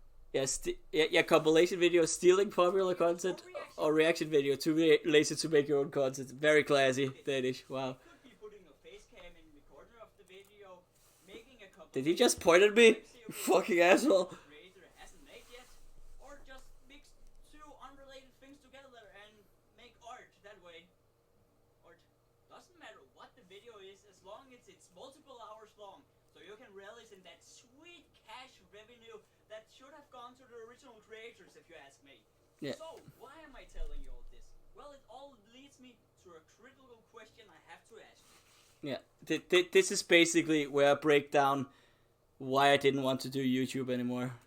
Yeah, compilation videos stealing popular content or reaction video too lazy to make your own content. Very classy, Danish. Wow. Could be putting a face cam in the corner of the video, making a Did he just point at me? You fucking asshole. creator hasn't made yet, or just mix two unrelated things together and make art that way. Art doesn't matter what the video is as long as it's multiple hours long, so you can relish in that sweet cash revenue that should have gone to the original creators, if you ask me. Yeah. So, why am I telling you all this? Well, it all leads me to a critical question I have to ask you. Yeah, this is basically where I break down why I didn't want to do YouTube anymore.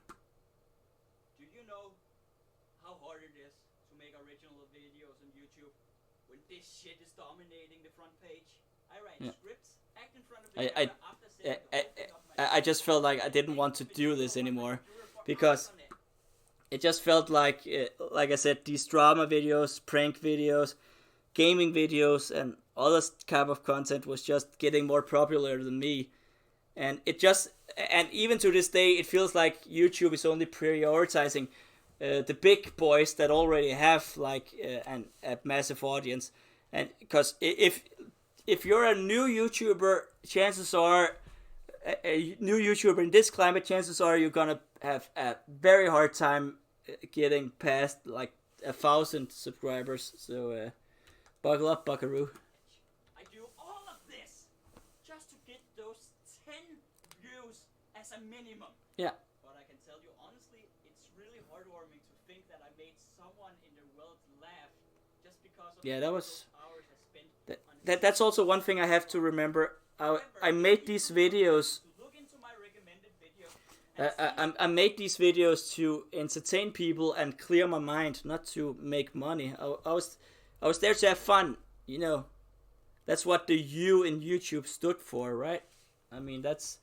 Do you know how hard it is to make original videos on YouTube when this shit is dominating the front page? I write Yeah. scripts, act in front of the I camera after setting the whole thing up I just felt like I didn't want to do this anymore because it just felt like I said, these drama videos, prank videos, gaming videos, and all this type of content was just getting more popular than me. And even to this day, it feels like YouTube is only prioritizing the big boys that already have a massive audience. And because if you're a new YouTuber, chances are a new YouTuber in this climate, chances are you're gonna have a very hard time getting past like 1,000 subscribers. So buckle up, buckaroo. I do all of this just to get those 10 views as a minimum. Yeah. But I can tell you honestly, it's really heartwarming to think that I made someone in the world laugh just because of Yeah, that was hours I spent that's also one thing I have to remember. I made these videos. Look into my recommended video. I made these videos to entertain people and clear my mind, not to make money. I was there to have fun, you know. That's what the U in YouTube stood for, right? I mean, that's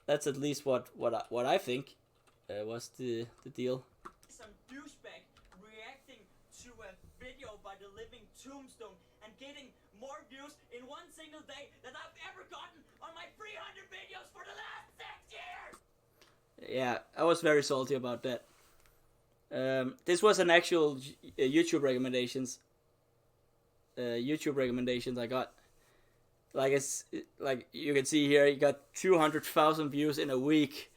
at least what I think was the deal. Some douchebag reacting to a video by the living Tombstone and getting more views in one single day than I've ever gotten on my 300 videos for the last 6 years. Yeah, I was very salty about that. This was an actual YouTube recommendations. YouTube recommendations I got. Like you can see here, you got 200,000 views in a week,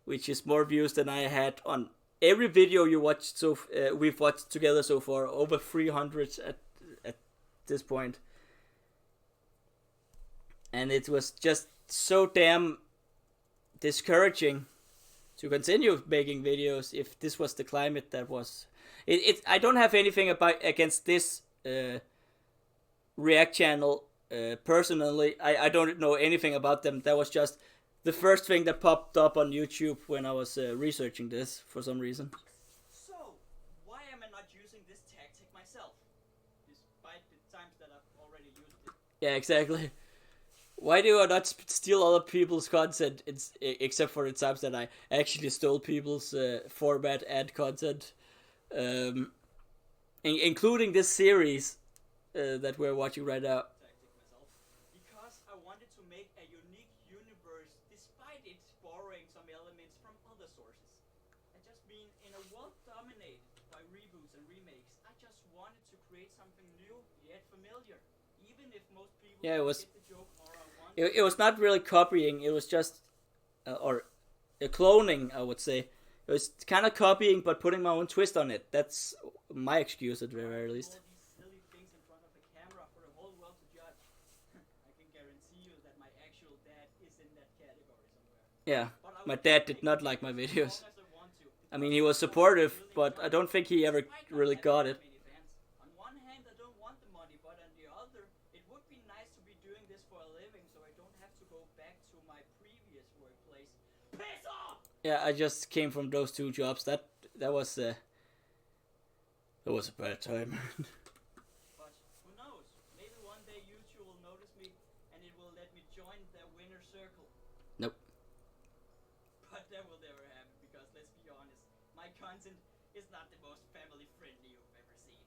which is more views than I had on every video you watched. So we've watched together so far, over 300 at this point. And it was just so damn discouraging to continue making videos if this was the climate that was. I don't have anything against this React channel personally. I don't know anything about them. That was just the first thing that popped up on YouTube when I was researching this for some reason. So, why am I not using this tactic myself? Despite the times that I've already used it. Yeah, exactly. Why do I not steal other people's content, except for the times that I actually stole people's format ad content, including this series that we're watching right now. Because I wanted to make a unique universe despite it borrowing some elements from other sources. I just mean, in a world dominated by reboots and remakes, I just wanted to create something new yet familiar. Even if most people Yeah, it was. get the joke or I want It was not really copying. It was just, or cloning, I would say. It was kind of copying, but putting my own twist on it. That's my excuse at the very least. all these silly things in front of the camera for the whole world to judge. I can guarantee you that my actual dad is in that category somewhere. Yeah, But I my will dad make did not it like my as videos. long as I want to. I mean, he was supportive, but I don't think he ever really got it. On one hand, I don't want the money, but on the other, it would be nice to be doing this for a living, so I don't have to go back to my previous workplace. Piss off! Yeah, I just came from those two jobs. That was a bad time. But who knows? Maybe one day YouTube will notice me, and it will let me join the winner circle. Nope. But that will never happen, because let's be honest, my content is not the most family friendly you've ever seen.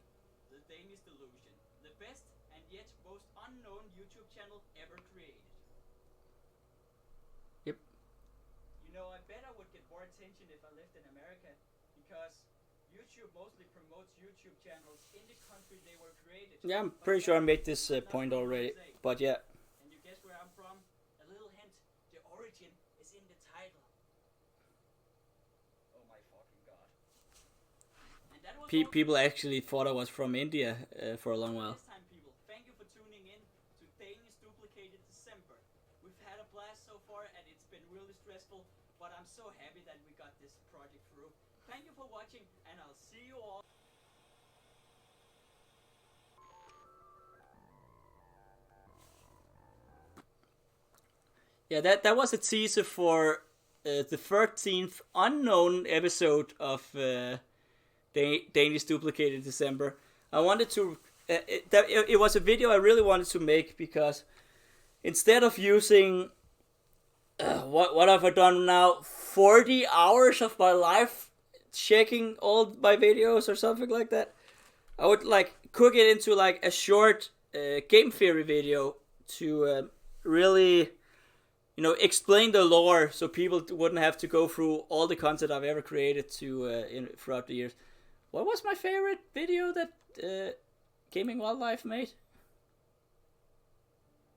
The Danish Delusion, the best and yet most unknown YouTube channel ever created. Yep. You know, I bet I would get more attention if I lived in America, because YouTube mostly promotes YouTube channels in the country they were created. Yeah, I'm pretty sure I made this point already. But yeah. And you guess where I'm from? A little hint, the origin is in the title. Oh my fucking god. And that was all People actually thought I was from India for a long while. this time, people. Thank you for tuning in to Danish Duplicated December. We've had a blast so far, and it's been really stressful, but I'm so happy that we got this project through. Thank you for watching, and I'll see you all. Yeah, that was a teaser for the 13th unknown episode of Danish Duplicated December. I wanted to it was a video I really wanted to make because instead of using what have I done now? 40 hours of my life checking all my videos or something like that. I would like cook it into like a short game theory video to really, explain the lore so people wouldn't have to go through all the content I've ever created throughout the years. What was my favorite video that Gaming Wildlife made?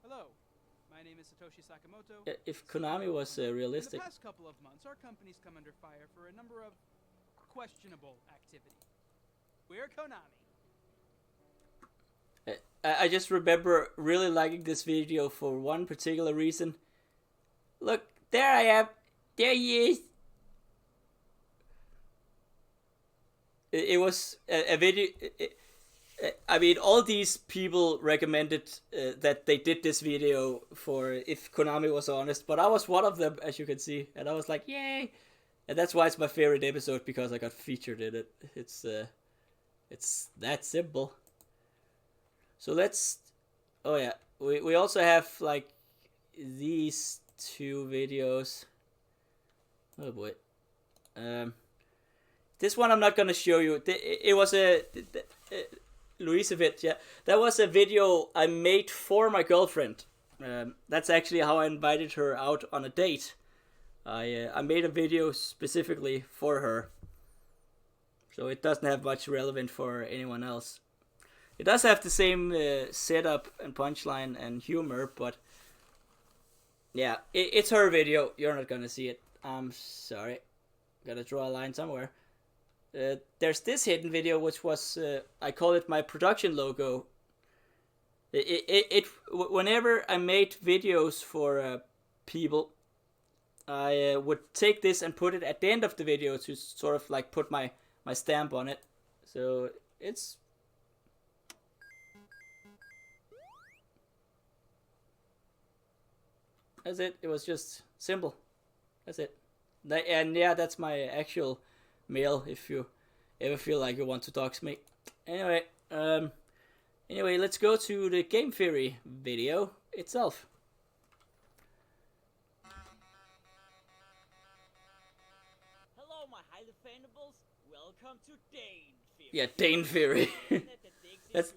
Hello, my name is Satoshi Sakamoto. If Konami was In realistic. the past couple of months, our company's come under fire for a number of questionable activity. We're Konami. I just remember really liking this video for one particular reason. Look, there I am. There he is. It was a video. I mean, all these people recommended that they did this video for if Konami was honest, but I was one of them, as you can see, and I was like, yay! And that's why it's my favorite episode, because I got featured in it. It's that simple. So let's. Oh yeah, we also have like these two videos. Oh boy. This one I'm not gonna show you. It was a Luisevich, yeah. That was a video I made for my girlfriend. That's actually how I invited her out on a date. I made a video specifically for her. So it doesn't have much relevant for anyone else. It does have the same setup and punchline and humor, but yeah, it's her video. You're not gonna see it. I'm sorry. Gotta draw a line somewhere. There's this hidden video, which was I call it my production logo. Whenever I made videos for people, I would take this and put it at the end of the video to sort of like put my stamp on it. So it's. That's it. It was just simple. That's it. And yeah, that's my actual mail if you ever feel like you want to dox me. Anyway, let's go to the game theory video itself. Hello, my highly fandables. Welcome to Dane Theory. Yeah, Dane theory. that's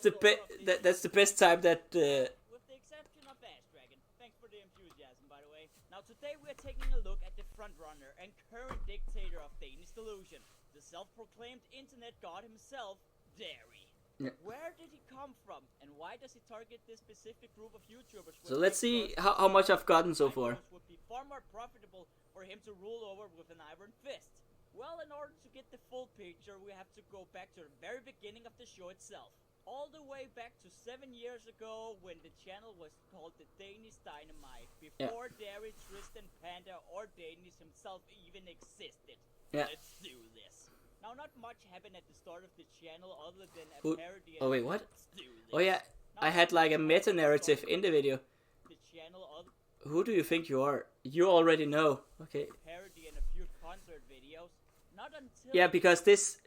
the best time that. With the exception of Ash Dragon. Thanks for the enthusiasm, by the way. Now today we are taking a look at the frontrunner and current dictator of Danish delusion, the self-proclaimed internet god himself, Derry. Yeah. Where did he come from, and why does he target this specific group of YouTubers? So let's see how much I've gotten so far. Would be far more profitable for him to rule over with an iron fist. Well, in order to get the full picture, we have to go back to the very beginning of the show itself. All the way back to 7 years ago, when the channel was called the Danish Dynamite, before Derry, Tristan, Panda, or Danish himself even existed. Yeah. Let's do this. Now, not much happened at the start of the channel other than a parody. Oh wait, what? Let's do this. Oh yeah, I had like a meta narrative in the video. The channel other Who do you think you are? You already know. Okay. parody and a few concert videos. Not until Yeah, because this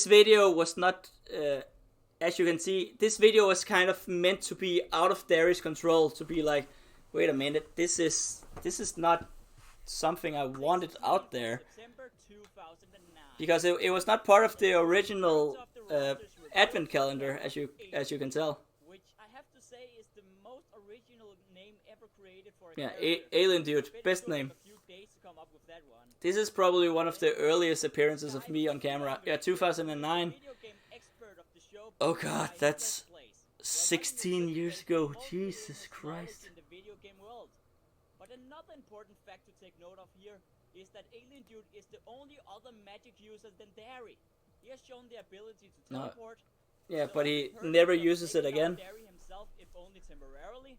video was not. As you can see, this video was kind of meant to be out of Derry's control. To be like, wait a minute, this is not something I wanted out there. September 2009. Because it was not part of the original advent calendar, as you can tell. Which I have to say is the most original name ever created for a Yeah, character. Alien Dude, It best took name. a few days to come up with that one. This is probably one of the earliest appearances of me on camera. Yeah, 2009. Video game expert of the show, Oh but god, in that's first place. 16 years ago. Jesus Christ. In the video game world. But another important fact to take note of here is that Alien Dude is the only other magic user than Derry. He has shown the ability to No. teleport. Yeah, so but he the purpose never of uses it taking out again. Derry himself, if only temporarily,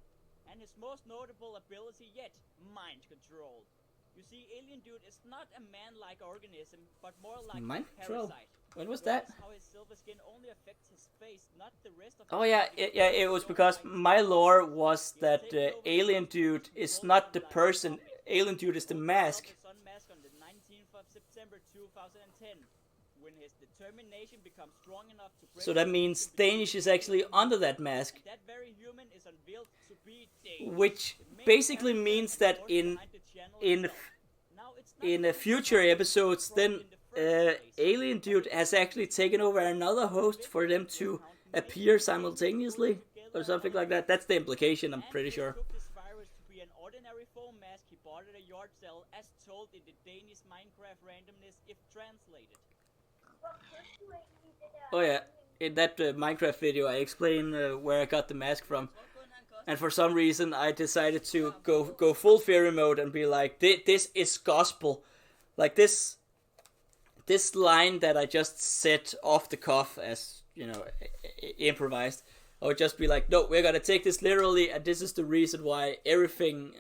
and his most notable ability yet, mind control. You see, Alien Dude is not a man-like organism, but more like Mind a control? parasite. When was that? Notice how his silver skin only affects his face, not the rest of Oh his yeah, body. it was because my lore was that Alien Dude is not the person. Alien Dude is the mask. Sun mask on the 19th of September 2010, when his determination becomes strong enough to break. So that means Danish is actually under that mask, that very human is unveiled to be Danish. which basically means that in future episodes, then Alien Dude has actually taken over another host for them to appear simultaneously, or something like that. That's the implication, I'm pretty sure. Took this virus to be an ordinary foam mask he bought at a yard sale, as told in the Danish Minecraft randomness if translated. Oh yeah, in that Minecraft video I explain where I got the mask from. And for some reason I decided to go full fairy mode and be like, this is gospel. Like this line that I just said off the cuff as, you know, improvised. I would just be like, no, we're gonna take this literally, and this is the reason why everything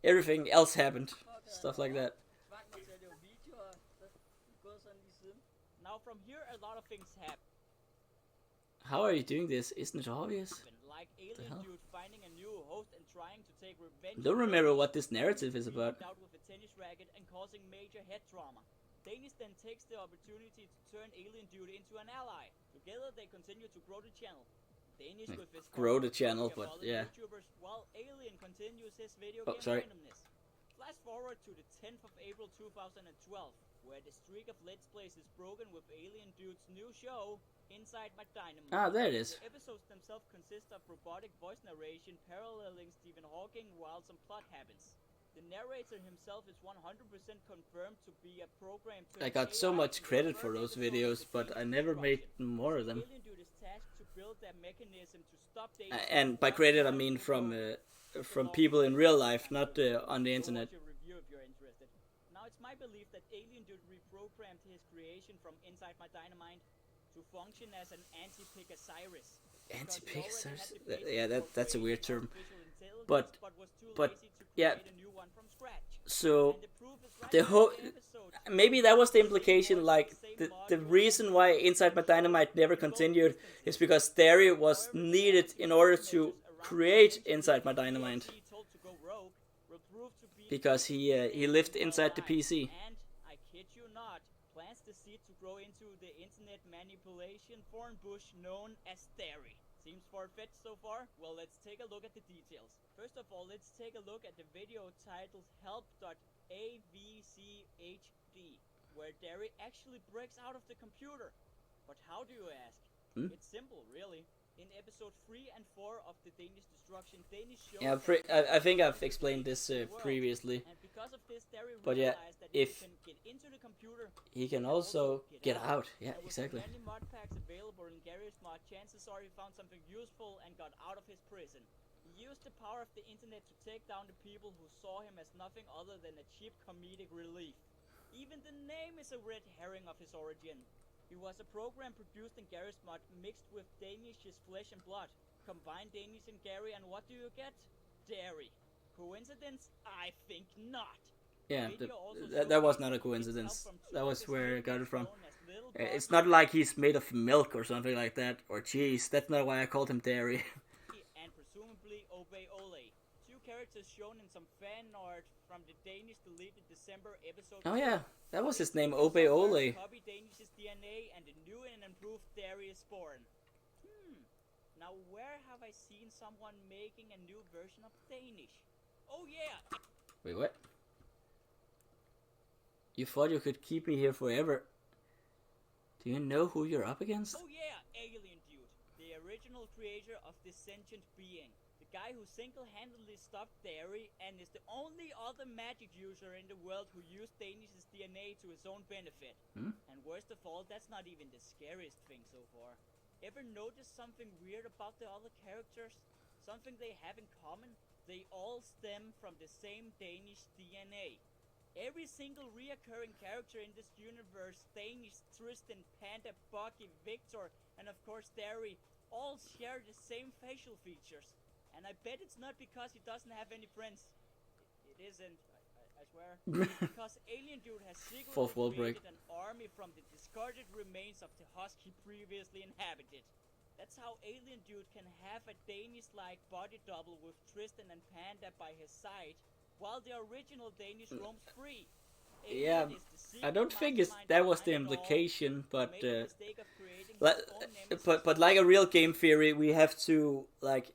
else happened. Stuff like that. Now from here a lot of things happen. How are you doing this? Isn't it obvious? Like Alien Dude finding a new host and trying to take revenge. Don't remember what this narrative is about. Out with a tennis racket and causing major head trauma. Danish then takes the opportunity to turn Alien Dude into an ally. Together they continue to grow the channel. Danish with his grow the channel, but yeah. YouTubers, while Alien continues his video game randomness. Flash forward to the 10th of April 2012, where the streak of Let's Plays is broken with Alien Dude's new show, Inside My Dynamite. Ah, there it is. The episodes themselves consist of robotic voice narration paralleling Stephen Hawking while some plot happens. The narrator himself is 100% confirmed to be a program. I got so much credit for those videos, but I never made more of them. Alien Dude is tasked to build their mechanism to stop and by credit I mean from people in real life, not on the internet. Now it's my belief that Alien Dude reprogrammed his creation from Inside My Dynamite to function as an anti-Pegasiris. Anti-Pegasiris? Yeah, that's a weird term. But yeah. So the whole, maybe that was the implication. Like the reason why Inside My Dynamite never continued is because Theory was needed in order to create Inside My Dynamite. Because he lived inside the PC. And I kid you not, plants the seed to grow into the internet manipulation thorn bush known as Theory. Seems far-fetched so far? Well, let's take a look at the details. First of all, let's take a look at the video titled help.avchd, where Derry actually breaks out of the computer. But how do you ask? It's simple, really. In episode 3 and 4 of the Danish Destruction, Danish shows... Yeah, I think I've explained this previously. And because of this, Derry but yeah, that if he can get into the computer, he can also get out. Yeah, exactly. With many mod packs available in Gary's mod, chances are he found something useful and got out of his prison. He used the power of the internet to take down the people who saw him as nothing other than a cheap comedic relief. Even the name is a red herring of his origin. He was a program produced in Gary's mod, mixed with Danish's flesh and blood. Combine Danish and Gary, and what do you get? Dairy. Coincidence? I think not. Yeah, that was not a coincidence. That was where I got it from. It's not like he's made of milk or something like that, or cheese. That's not why I called him Dairy. And presumably Obey Ole. Two characters shown in some fan art from the Danish deleted December episode. Oh yeah, that was his name, Obey Ole. Copy Danish's DNA and the new and improved Dairy is born. Now where have I seen someone making a new version of Danish? Oh yeah! Wait, what? You thought you could keep me here forever. Do you know who you're up against? Oh yeah, Alien Dude, the original creator of this sentient being. The guy who single-handedly stopped Dairy and is the only other magic user in the world who used Danish's DNA to his own benefit. And worst of all, that's not even the scariest thing so far. Ever notice something weird about the other characters? Something they have in common? They all stem from the same Danish DNA. Every single reoccurring character in this universe, Danish, Tristan, Panda, Bucky, Victor, and of course Dairy, all share the same facial features. And I bet it's not because he doesn't have any friends. It isn't, I swear. It's because Alien Dude has secretly created an army from the discarded remains of the husk he previously inhabited. That's how Alien Dude can have a Danish-like body double with Tristan and Panda by his side, while the original Danish roams free. Yeah, Alien is the secret I don't think mastermind that was behind the it all, implication, who but made the mistake of creating like, his own nemesis. but like a real game theory, we have to like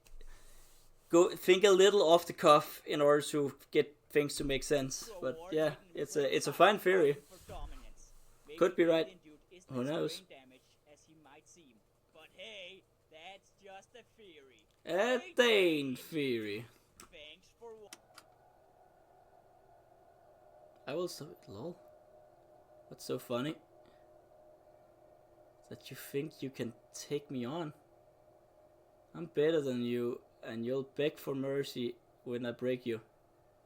go think a little off the cuff in order to get things to make sense. To a But war yeah, taking it's a place fine theory. for dominance. Maybe Could be the right. alien dude isn't Who as knows? brain damaged as he might seem. But hey, that's just a theory. A Great Dane Dane. theory. Thanks for I will so lol. What's so funny? That you think you can take me on. I'm better than you, and you'll beg for mercy when I break you.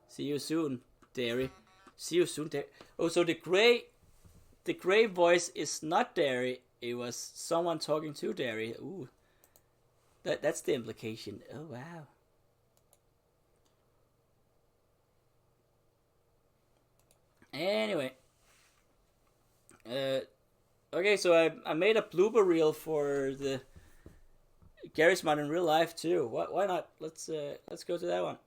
See you soon, Derry. See you soon, Derry. Oh, so the gray voice is not Derry. It was someone talking to Derry. Ooh, that's the implication. Oh wow. Anyway, okay, so I made a blooper reel for the Garry's Mod in real life too. Why not? Let's go to that one.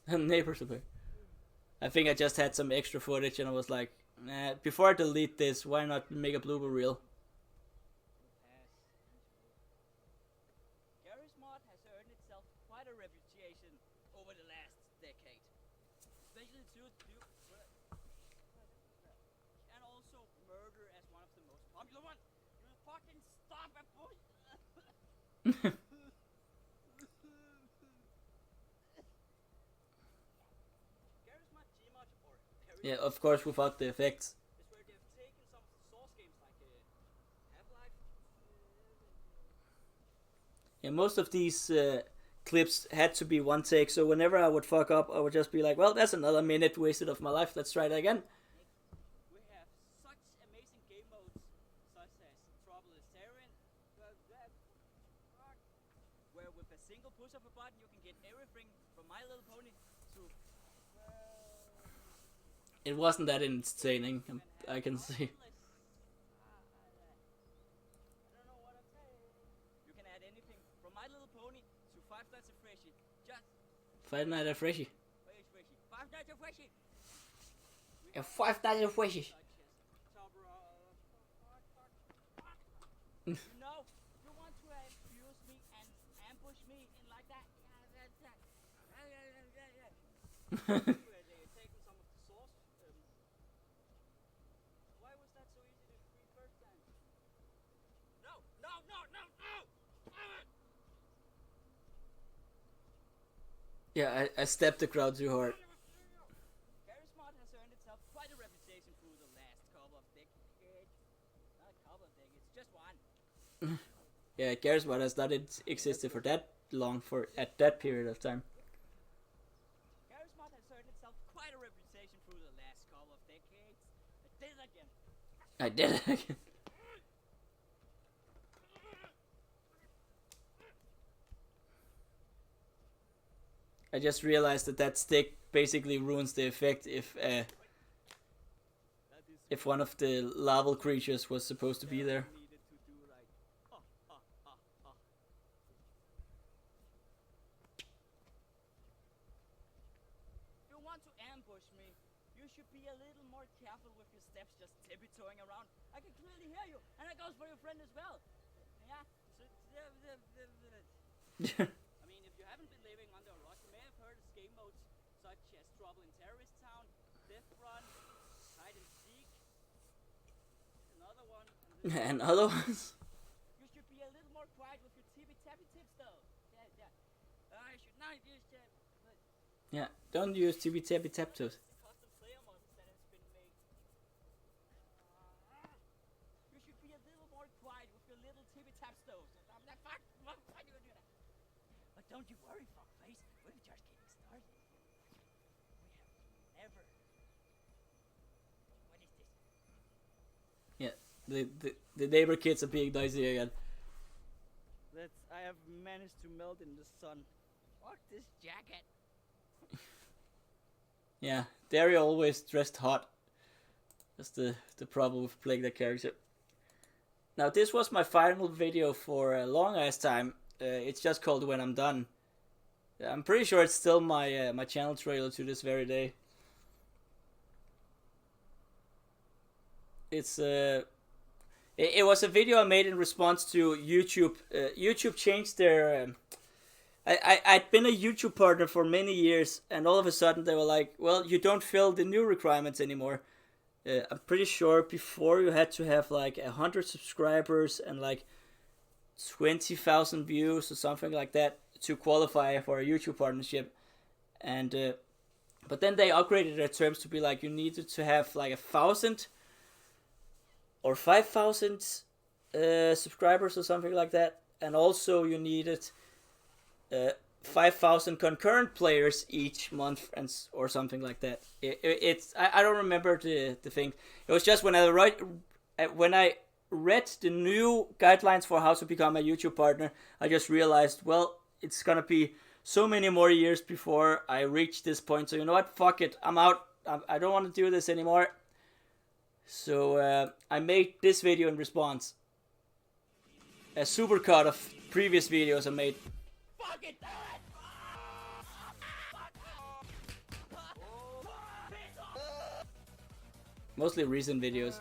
Neighbors are back. I think I just had some extra footage and I was like, nah, before I delete this, why not make a blooper reel? Garry's Mod has earned itself quite a reputation over the last decade. Especially and also murder as one of the most popular ones. You fucking stop it, boy! Garry's Mod Gmod or Yeah, of course, without the effects. is where they've taken some of the source games like Half-Life. Yeah, most of these clips had to be one take, so whenever I would fuck up, I would just be like, well, that's another minute wasted of my life. Let's try it again. We have such amazing game modes, such as Trouble is Terran, where with a single push of a button you can get everything from My Little Pony to It wasn't that entertaining, I can see. I don't know what I'm saying. You can add anything from My Little Pony to Five Nights at Freddy's. Just Five Nights at Freddy's. Freddy's. Five Nights at Freddy's. Yeah, Five Nights at Freddy's. Such as you know, you want to abuse me and ambush me in like that? Where they're taking some of the source. Why was that so easy to read first time? No! Yeah, I stepped the crowd too hard. Garry's Mod has earned itself quite a reputation through the last couple of decades. Not a couple of decades, just one. Yeah, Garry's Mod has not existed for that long at that period of time. Garry's Mod has earned itself quite a reputation through the last couple of decades. I did it again. I did it again. I just realized that stick basically ruins the effect if one of the larval creatures was supposed to be there. Needed to do like If you want to ambush me, you should be a little more careful with your steps just tiptoeing around. I can clearly hear you, and that goes for your friend as well. Yeah? I mean, if you haven't been living under a rock, you may have heard of game modes such as Trouble in Terrorist Town, Death Run, Hide and Seek, another one, and this And other ones. you should be a little more quiet with your tippy-tappy tips, though. Yeah. I should not use that, but Yeah, don't use tippy tappy tap toes. the custom player models that has been made. You should be a little more quiet with your little tippy-taps, though. Why do you do that? But don't you worry, fuckface. We're just getting started. We have never. What is this? Yeah, the neighbor kids are being noisy again. I have managed to melt in the sun. Fuck this jacket. Yeah, Derry always dressed hot. That's the problem with playing that character. Now this was my final video for a long ass time. It's just called When I'm Done. I'm pretty sure it's still my my channel trailer to this very day. It's it was a video I made in response to YouTube. YouTube changed their. I'd been a YouTube partner for many years, and all of a sudden they were like, "Well, you don't fill the new requirements anymore." I'm pretty sure before you had to have like 100 subscribers and like 20,000 views or something like that to qualify for a YouTube partnership, and but then they upgraded their terms to be like you needed to have like 1,000 or 5,000 subscribers or something like that, and also you needed 5,000 concurrent players each month and or something like that. It's I don't remember the thing. It was just when I read the new guidelines for how to become a YouTube partner, I just realized, well, it's gonna be so many more years before I reach this point. So you know what? Fuck it. I'm out. I don't want to do this anymore. So I made this video in response. A supercut of previous videos I made. Fucking do it! Mostly recent videos.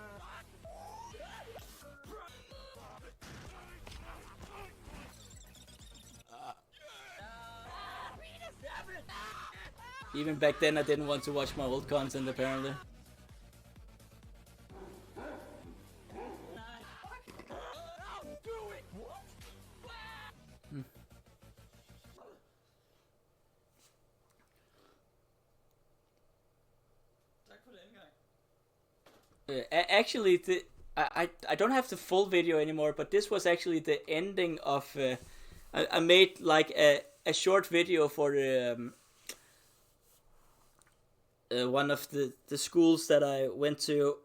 Even back then I didn't want to watch my old content apparently. Actually, I don't have the full video anymore, but this was actually the ending of. I made like a short video for the one of the schools that I went to.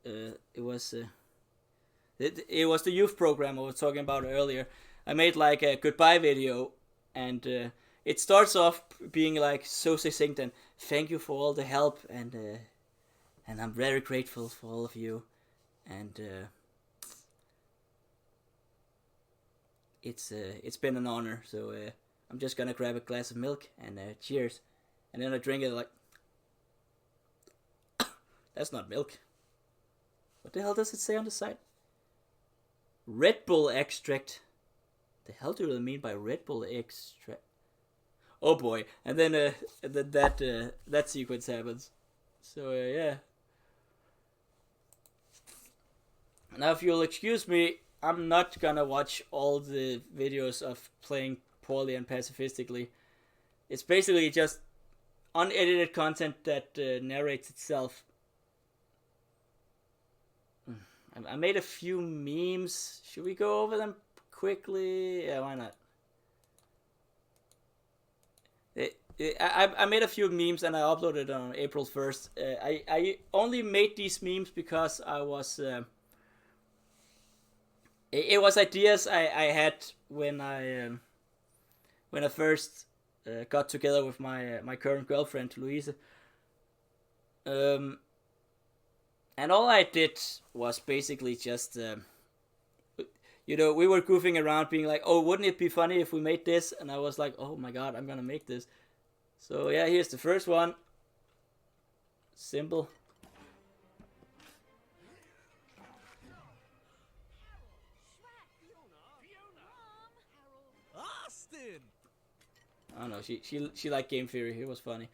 It was the youth program I was talking about earlier. I made like a goodbye video, and it starts off being like so succinct and thank you for all the help and I'm very grateful for all of you, and it's been an honor. So I'm just gonna grab a glass of milk and cheers, and then I drink it like that's not milk. What the hell does it say on the side? Red Bull extract. The hell do they mean by Red Bull extract? Oh boy! And then that sequence happens. So yeah. Now, if you'll excuse me, I'm not gonna watch all the videos of playing poorly and pacifistically. It's basically just unedited content that narrates itself. I made a few memes. Should we go over them quickly? Yeah, why not? I made a few memes and I uploaded on April 1st. I only made these memes because I was... It was ideas I had when I first got together with my current girlfriend Louise, and all I did was basically just we were goofing around, being like, oh, wouldn't it be funny if we made this? And I was like, oh my god, I'm gonna make this. So yeah, here's the first one. Simple. I don't know, she liked game theory. It was funny.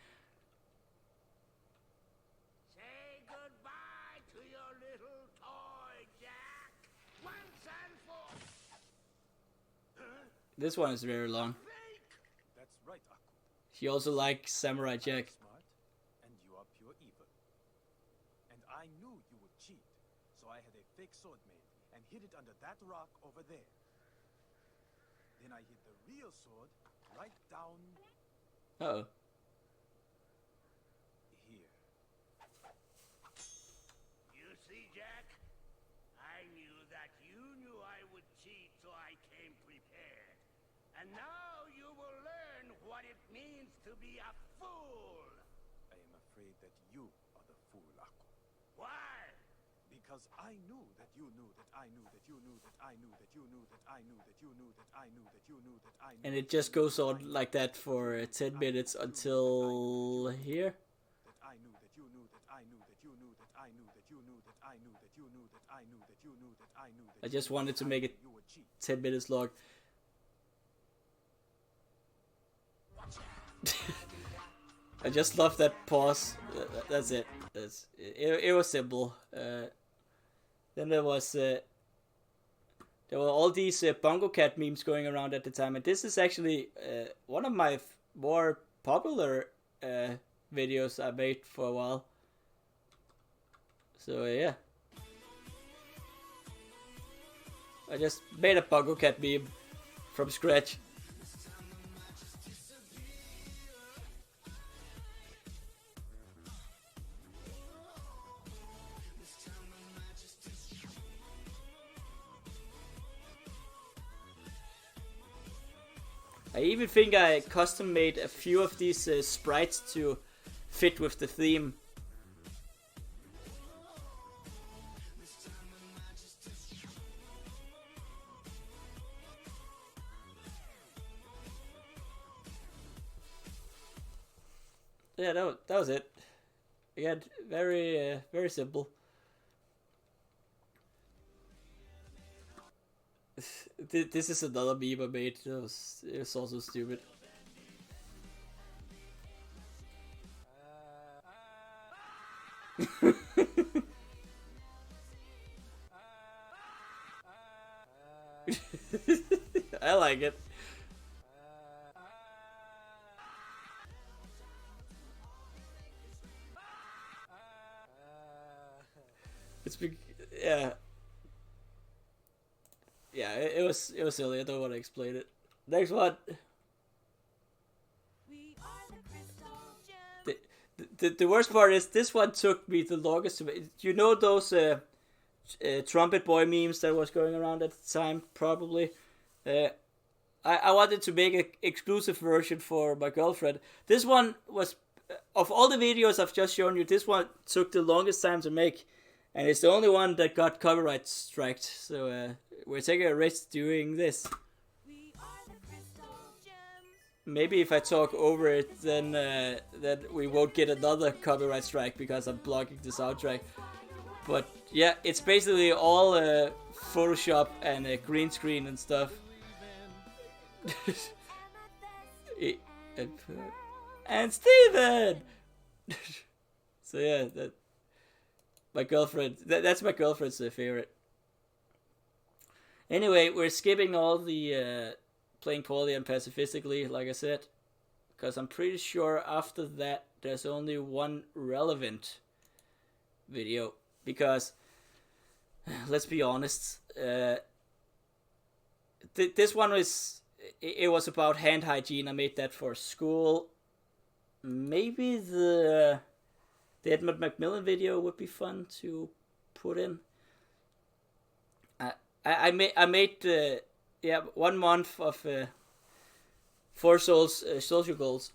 Say goodbye to your little toy, Jack. Once and for... This one is very long. That's right, Aku. She also likes Samurai Jack. Smart, and you are pure evil. And I knew you would cheat, so I had a fake sword made and hid it under that rock over there. Then I hid the real sword right down Uh-oh. here. You see, Jack? I knew that you knew I would cheat, so I came prepared. And now you will learn what it means to be a fool. I am afraid that you are the fool, Aku. Why? because I knew that you knew that I knew that you knew that I knew that you knew that I knew that you knew that I knew that you knew that I knew. And it just goes on like that for 10 minutes until here. That I knew that you knew that I knew that you knew that I knew that you knew that I knew that you knew that I knew that you knew that I knew that. I just wanted to make it you would cheat. 10 minutes long. I just love that pause. That's it. It was simple. Then there were all these Bongo Cat memes going around at the time, and this is actually one of my more popular videos I made for a while. So yeah, I just made a Bongo Cat meme from scratch. I even think I custom made a few of these sprites to fit with the theme. Yeah, that was it. Again, very simple. This is another meme I made. It was also stupid. I like it. Yeah. Yeah, it was silly. I don't want to explain it. Next one. The worst part is this one took me the longest to make. You know those trumpet boy memes that was going around at the time, probably. I wanted to make an exclusive version for my girlfriend. This one was, of all the videos I've just shown you, this one took the longest time to make. And it's the only one that got copyright striked, so we're taking a risk doing this. Maybe if I talk over it, then we won't get another copyright strike because I'm blocking the soundtrack. But yeah, it's basically all Photoshop and green screen and stuff. And Steven! So yeah, my girlfriend, that's my girlfriend's favorite. Anyway, we're skipping all the playing poorly and pacifistically, like I said, because I'm pretty sure after that there's only one relevant video. Because, let's be honest, this one was, it was about hand hygiene. I made that for school. Maybe the Edmund Macmillan video would be fun to put in. I made 1 month of 4 Souls social goals.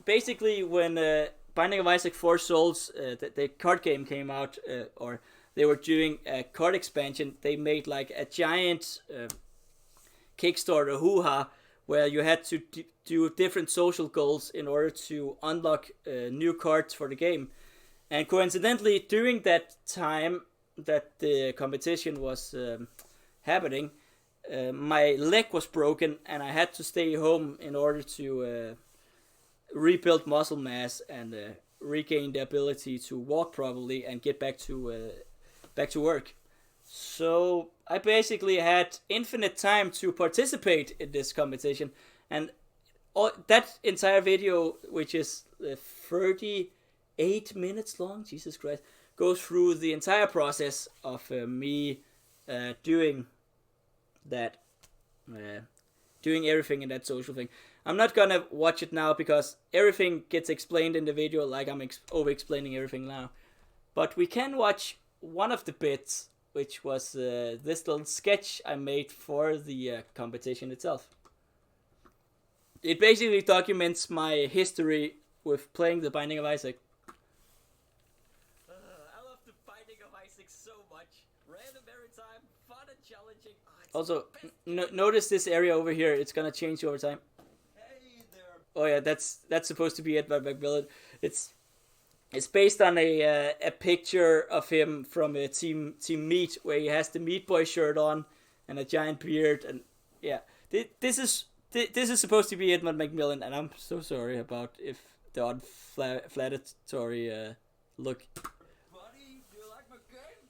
Basically, when Binding of Isaac 4 Souls, the card game came out, or they were doing a card expansion, they made like a giant Kickstarter hoo-ha where you had to do different social goals in order to unlock new cards for the game. And coincidentally, during that time that the competition was happening, my leg was broken and I had to stay home in order to rebuild muscle mass and regain the ability to walk properly and get back to work. So I basically had infinite time to participate in this competition, and that entire video, which is 38 minutes long, Jesus Christ, goes through the entire process of me doing that, doing everything in that social thing. I'm not gonna watch it now because everything gets explained in the video, like I'm over-explaining everything now. But we can watch one of the bits, which was this little sketch I made for the competition itself. It basically documents my history with playing the Binding of Isaac. I love the Binding of Isaac Also, notice this area over here. It's gonna change over time. Hey there. Oh yeah, that's supposed to be Edmund Macmillan. It's based on a picture of him from Team Meat, where he has the Meat Boy shirt on and a giant beard, and yeah, this is supposed to be Edmund Macmillan, and I'm so sorry about if the unflattatory look. Buddy, do you like my game?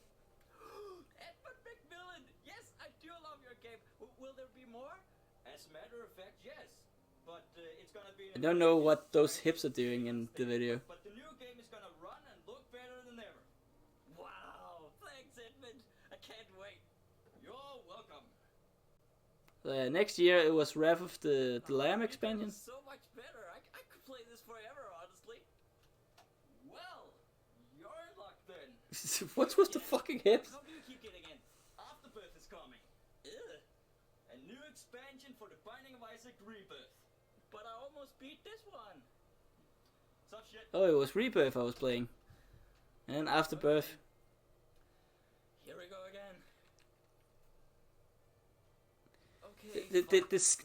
Edmund Macmillan! Yes, I do love your game. Will there be more? As a matter of fact, yes. But it's gonna be. I don't know what those hips are doing in the video. But the new game is gonna run and look better than ever. Wow, thanks, Edmund. I can't wait. You're welcome. Next year it was Wrath of the Lamb expansion. So much better. I could play this forever, honestly. Well, you're in luck then. What's with the fucking hips? How do you keep getting in? Afterbirth is coming. Ugh. A new expansion for the Binding of Isaac Rebirth. But I almost beat this one. Tough shit. Oh, it was Rebirth I was playing, and Afterbirth. Here we go again.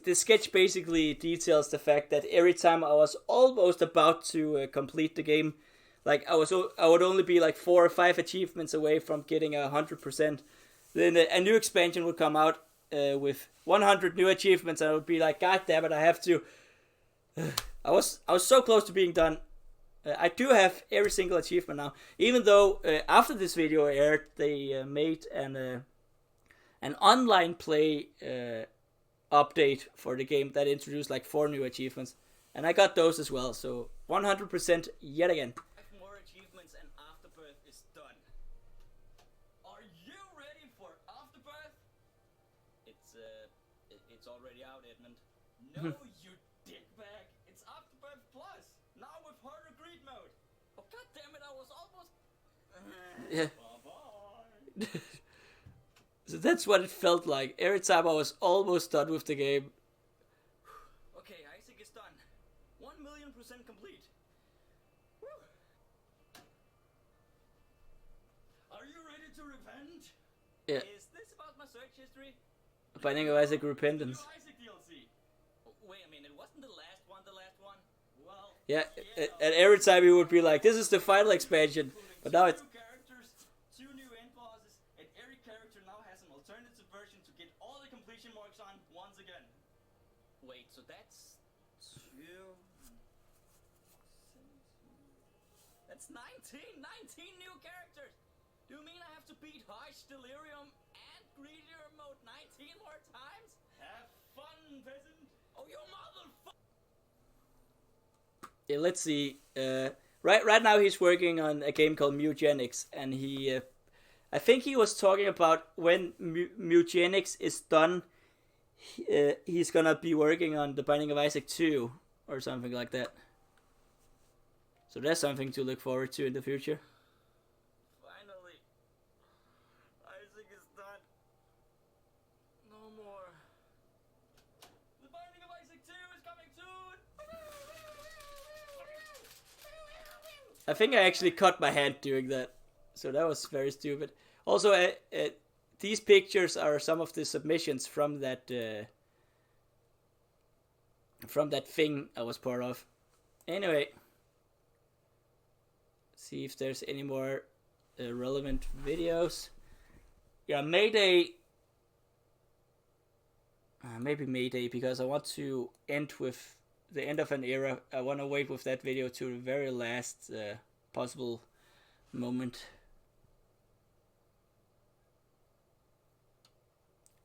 The sketch basically details the fact that every time I was almost about to complete the game, like I would only be like 4 or 5 achievements away from getting 100%. Then a new expansion would come out with 100 new achievements, and I would be like, God damn it, I have to. I was so close to being done. I do have every single achievement now, even though after this video aired, they made an online play update for the game that introduced like 4 new achievements, and I got those as well. So 100% yet again. 5 more achievements and Afterbirth is done. Are you ready for Afterbirth? It's already out, Edmund. No, you dickbag. It's Afterbirth Plus. Now with harder greed mode. Oh, god damn it, I was almost... Yeah. Bye-bye. So that's what it felt like every time I was almost done with the game. Okay, Isaac is done. 1,000,000% complete. Woo. Are you ready to repent? Yeah. Is this about my search history? Binding of Isaac New Repentance. Isaac DLC. Oh, wait a minute, wasn't the last one the last one? Well, Yeah, and every time he would be like, this is the final expansion. But now it's... Two characters, 2 new end bosses, and every character now has an alternative version to get all the completion marks on once again. Wait, so that's... 2... That's 19! 19 new characters! Do you mean I have to beat Harsh, Delirium, and Greedier Mode 19 more times? Have fun, peasant! Oh, you motherfucker! Yeah, let's see. Right now he's working on a game called Mutagenics, and he... I think he was talking about when Mutagenics is done, he's gonna be working on the Binding of Isaac 2, or something like that. So that's something to look forward to in the future. Finally. Isaac is done. No more. The Binding of Isaac 2 is coming soon! I think I actually cut my hand doing that, so that was very stupid. Also, these pictures are some of the submissions from that thing I was part of. Anyway, see if there's any more relevant videos. Yeah, Mayday. Maybe Mayday, because I want to end with the end of an era. I want to wait with that video to the very last possible moment.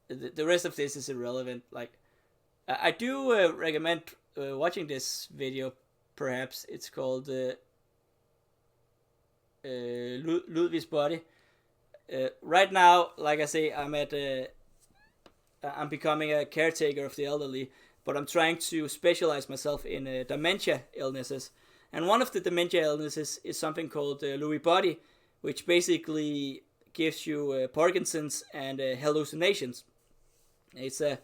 The rest of this is irrelevant. Like, I do recommend watching this video. Perhaps it's called Ludwig's Body. Right now, like I say, I'm becoming a caretaker of the elderly, but I'm trying to specialize myself in dementia illnesses. And one of the dementia illnesses is something called Lewy body, which basically gives you Parkinson's and hallucinations. It's a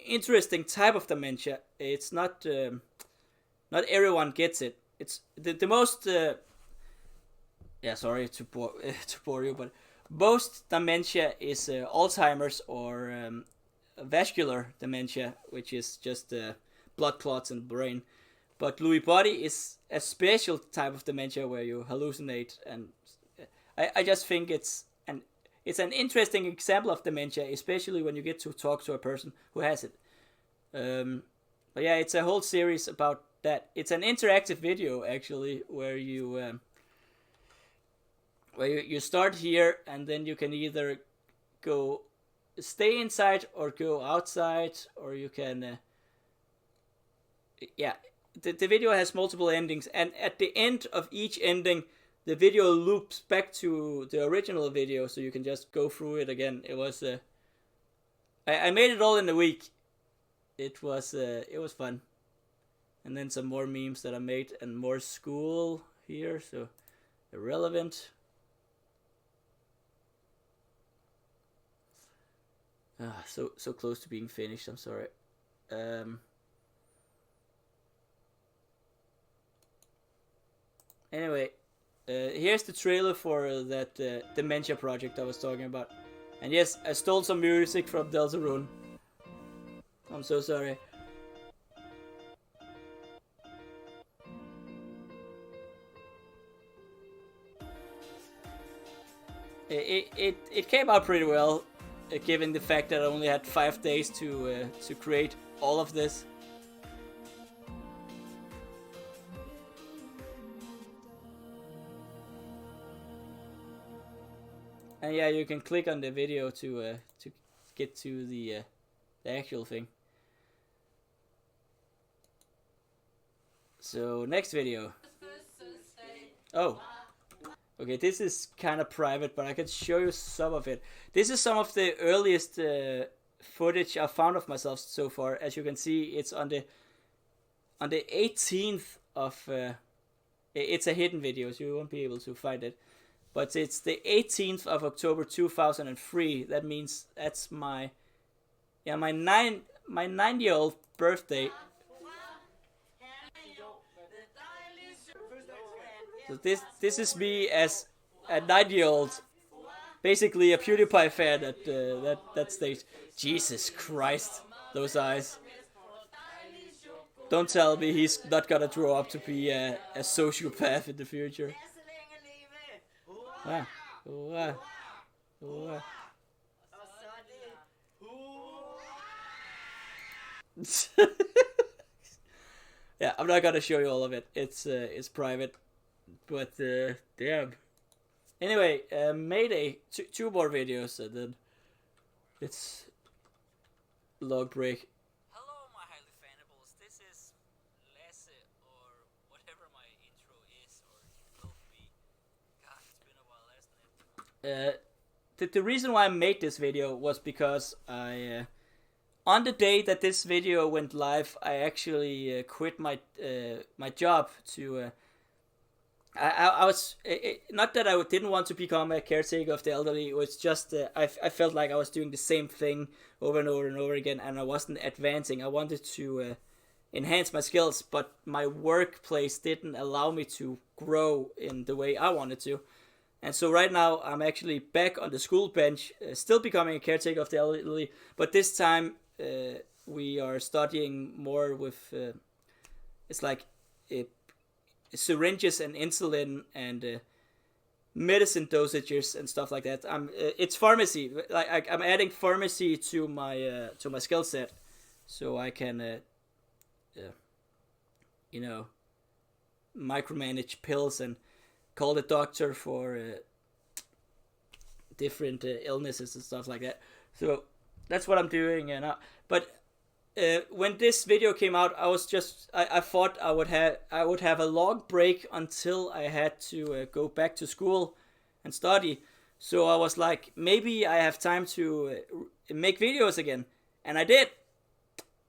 interesting type of dementia. It's not everyone gets it. It's the most yeah, sorry to bore you, but Most dementia is Alzheimer's or vascular dementia, which is just blood clots in the brain. But Lewy body is a special type of dementia where you hallucinate, and I just think it's an interesting example of dementia, especially when you get to talk to a person who has it. But yeah, it's a whole series about that. It's an interactive video actually, where you start here, and then you can either stay inside or go outside, or you can the video has multiple endings, and at the end of each ending the video loops back to the original video, so you can just go through it again. It was I made it all in a week. It was fun. And then some more memes that I made, and more school here, so irrelevant. So close to being finished. I'm sorry. Anyway, here's the trailer for that dementia project I was talking about. And yes, I stole some music from Deltarune. I'm so sorry. It came out pretty well, given the fact that I only had 5 days to create all of this. And yeah, you can click on the video to get to the actual thing. So next video. Oh. Okay, this is kind of private, but I can show you some of it. This is some of the earliest footage I've found of myself so far. As you can see, it's on the 18th of... it's a hidden video, so you won't be able to find it. But it's the 18th of October 2003. That means that's my 9-year-old birthday. So this is me as a 9-year-old, basically a PewDiePie fan at that stage. Jesus Christ, those eyes. Don't tell me he's not gonna grow up to be a sociopath in the future. Ah. Yeah, I'm not gonna show you all of it. It's private. But damn. Anyway, Mayday, two more videos, and then it's log break. Hello, my highly fanables. This is Lasse, or whatever my intro is, or it will be. God, it's been a while, hasn't it? The reason why I made this video was because I, on the day that this video went live, I actually quit my my job to. I was not that I didn't want to become a caretaker of the elderly. It was just I felt like I was doing the same thing over and over and over again, and I wasn't advancing. I wanted to enhance my skills, but my workplace didn't allow me to grow in the way I wanted to. And so right now I'm actually back on the school bench, still becoming a caretaker of the elderly, but this time we are studying more with it's like syringes and insulin and medicine dosages and stuff like that. It's pharmacy. Like I'm adding pharmacy to my skill set, so I can micromanage pills and call the doctor for different illnesses and stuff like that. So that's what I'm doing now. But when this video came out, I thought I would have a long break until I had to go back to school and study. So I was like, maybe I have time to make videos again, and I did,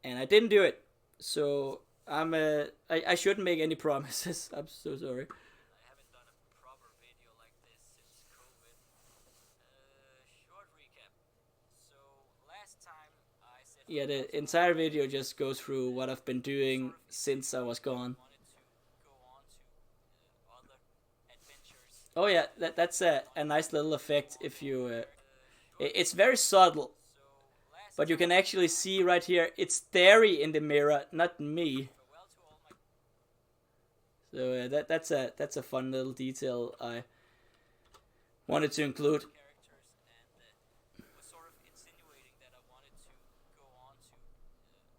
and I didn't do it. So I shouldn't make any promises. I'm so sorry. I haven't done a proper video like this since COVID. Short recap. So last time I said... Yeah, the entire video just goes through what I've been doing since I was gone. wanted to go on to other adventures Oh yeah, that's a nice little effect if you. It's very subtle, but you can actually see right here. It's Theory in the mirror, not me. So that's a fun little detail I wanted to include. characters and was sort of insinuating that I wanted to go on to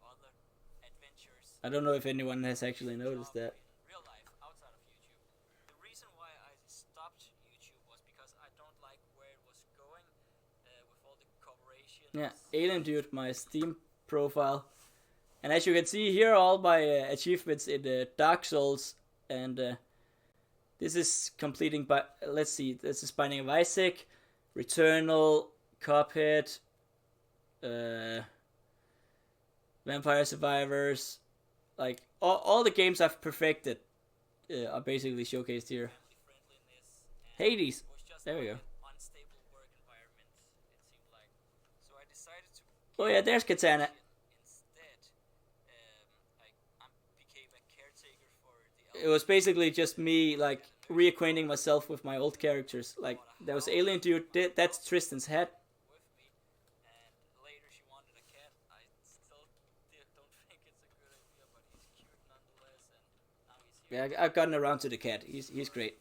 other adventures I don't know if anyone has actually noticed that. in real life outside of YouTube. The reason why I stopped YouTube was because I don't like where it was going with all the corporations. Yeah, Alien Dude, my Steam profile. And as you can see here, all my achievements in Dark Souls, and this is completing. But let's see, this is Binding of Isaac, Returnal, Cuphead, Vampire Survivors, like all the games I've perfected are basically showcased here. Hades, It was just there we like go. an unstable work environment, it seemed like. So I decided to Oh yeah, there's Katana. instead, I became a caretaker for the It was basically just me like reacquainting myself with my old characters. Like there was Alien Dude, that's Tristan's head. with me, and later she wanted a cat. I still don't think it's a good idea, but he's cute nonetheless, and now he's here. Yeah, I've gotten around to the cat. He's great.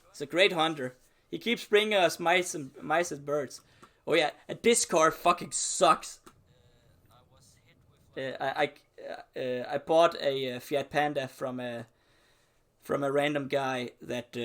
He's a great hunter. He keeps bringing us mice and birds. Oh yeah, and this car fucking sucks. I was hit with I bought a Fiat Panda from a random guy that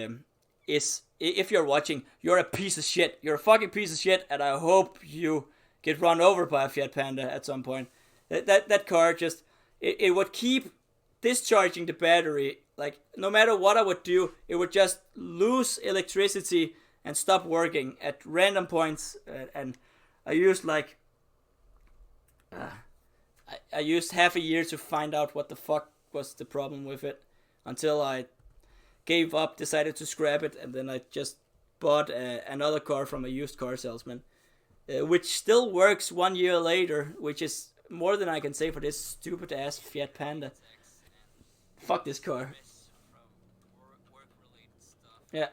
is, if you're watching, you're a piece of shit. You're a fucking piece of shit, and I hope you get run over by a Fiat Panda at some point. That car just it would keep discharging the battery. Like no matter what I would do, it would just lose electricity and stop working at random points. And I used like I used half a year to find out what the fuck was the problem with it, until I gave up, decided to scrap it, and then I just bought another car from a used car salesman, which still works 1 year later, which is more than I can say for this stupid ass Fiat Panda. Fuck this car. from work-related stuff, Yeah,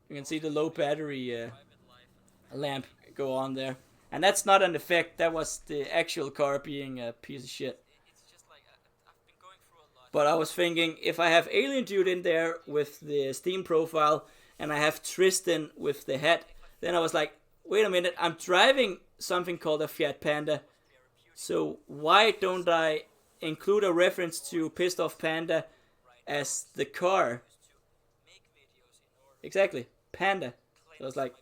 you can see the low battery private life, and lamp go on there. And that's not an effect, that was the actual car being a piece of shit. it's just like I've been going through a lot. But I was thinking, if I have Alien Dude in there with the Steam profile, and I have Tristan with the hat, then I was like, wait a minute, I'm driving something called a Fiat Panda, so why don't I include a reference to Pissed Off Panda as the car? Make videos in order Exactly, Panda. So I was like,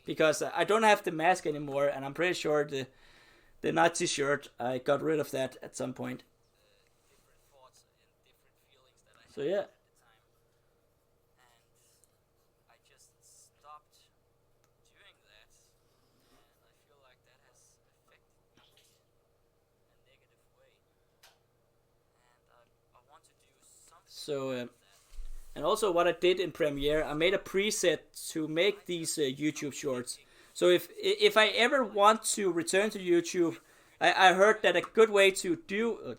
because I don't have the mask anymore, and I'm pretty sure the Nazi shirt, I got rid of that at some point. different thoughts and different feelings that I had So yeah. at the time. And I just stopped doing that. And I feel like that has affected me in a negative way. And I want to do something So, about that. and also what I did in Premiere, I made a preset to make these YouTube shorts. So if I ever want to return to YouTube, I heard that a good way to do a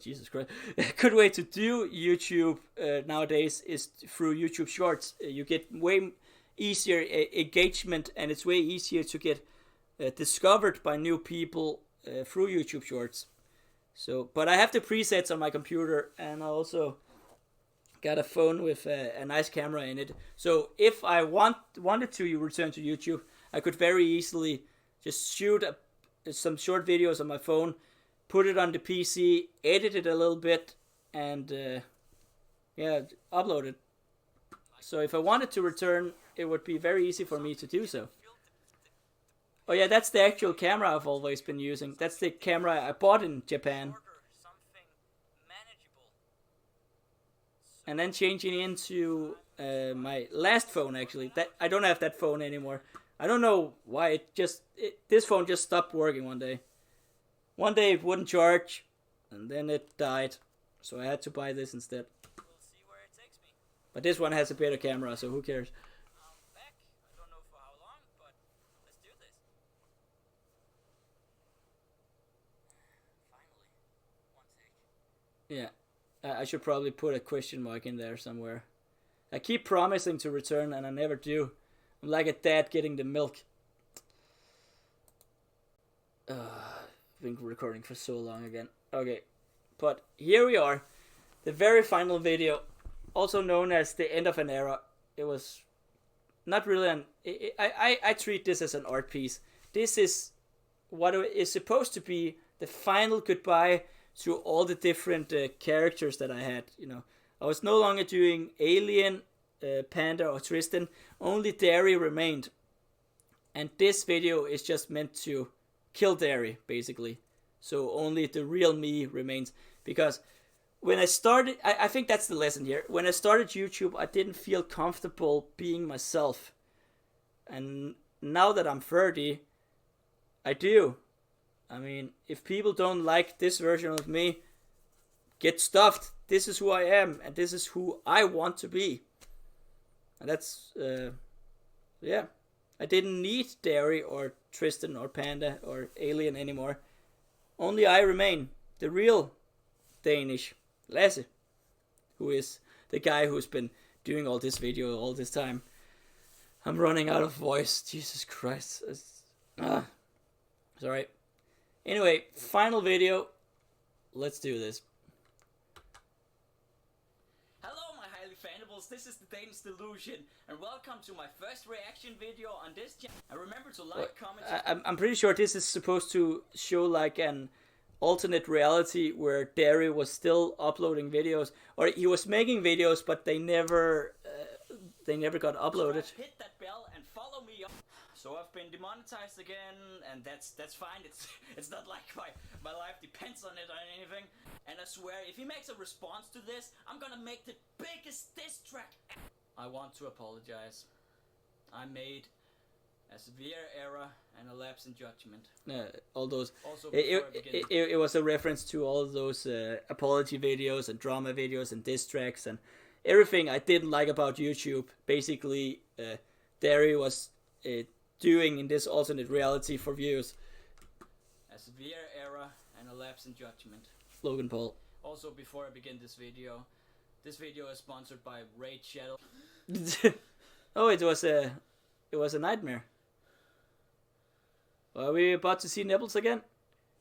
good way to do YouTube nowadays is through YouTube Shorts. You get way easier engagement, and it's way easier to get discovered by new people through YouTube Shorts. So, but I have the presets on my computer, and I also got a phone with a nice camera in it. So if I wanted to return to YouTube, I could very easily just shoot some short videos on my phone, put it on the PC, edit it a little bit, and upload it. So if I wanted to return, it would be very easy for me to do so. Oh yeah, that's the actual camera I've always been using. That's the camera I bought in Japan. Order something manageable. And then changing into my last phone, actually. That I don't have that phone anymore. I don't know why. This phone just stopped working one day. One day it wouldn't charge, and then it died. So I had to buy this instead. We'll see where it takes me. But this one has a better camera, so who cares? I'm back. I don't know for how long, but let's do this. Finally, one take. Yeah, I should probably put a question mark in there somewhere. I keep promising to return, and I never do. I'm like a dad getting the milk. I've been recording for so long again. Okay, but here we are. The very final video, also known as the end of an era. It was not really an... I treat this as an art piece. This is what is supposed to be the final goodbye to all the different characters that I had. You know, I was no longer doing Alien, Panda, or Tristan. Only Derry remained. And this video is just meant to kill Derry, basically. So only the real me remains. Because when I started, I think that's the lesson here. When I started YouTube, I didn't feel comfortable being myself. And now that I'm 30, I do. I mean, if people don't like this version of me, get stuffed. This is who I am, and this is who I want to be. And that's, yeah. I didn't need Derry or Tristan or Panda or Alien anymore. Only I remain. The real Danish Lasse, who is the guy who's been doing all this video all this time. I'm running out of voice. Jesus Christ. Sorry. Anyway, final video. Let's do this. Hello my highly fanables, this is the Danish Delusion, and welcome to my first reaction video on this channel. And remember to like, comment... I'm pretty sure this is supposed to show like an alternate reality where Derry was still uploading videos, or he was making videos, but they never got uploaded. Hit that bell and follow me up. So I've been demonetized again, and that's fine. It's not like my life depends on it or anything. And I swear, if he makes a response to this, I'm gonna make the biggest diss track ever. I want to apologize. I made a severe error and a lapse in judgment. All those. Also, it was a reference to all those apology videos and drama videos and diss tracks and everything I didn't like about YouTube. Basically, Derry was doing in this alternate reality for views. A severe error and a lapse in judgment. Logan Paul. Also, before I begin this video is sponsored by Raid Shadow. Oh, it was a nightmare. Are we about to see nibbles again?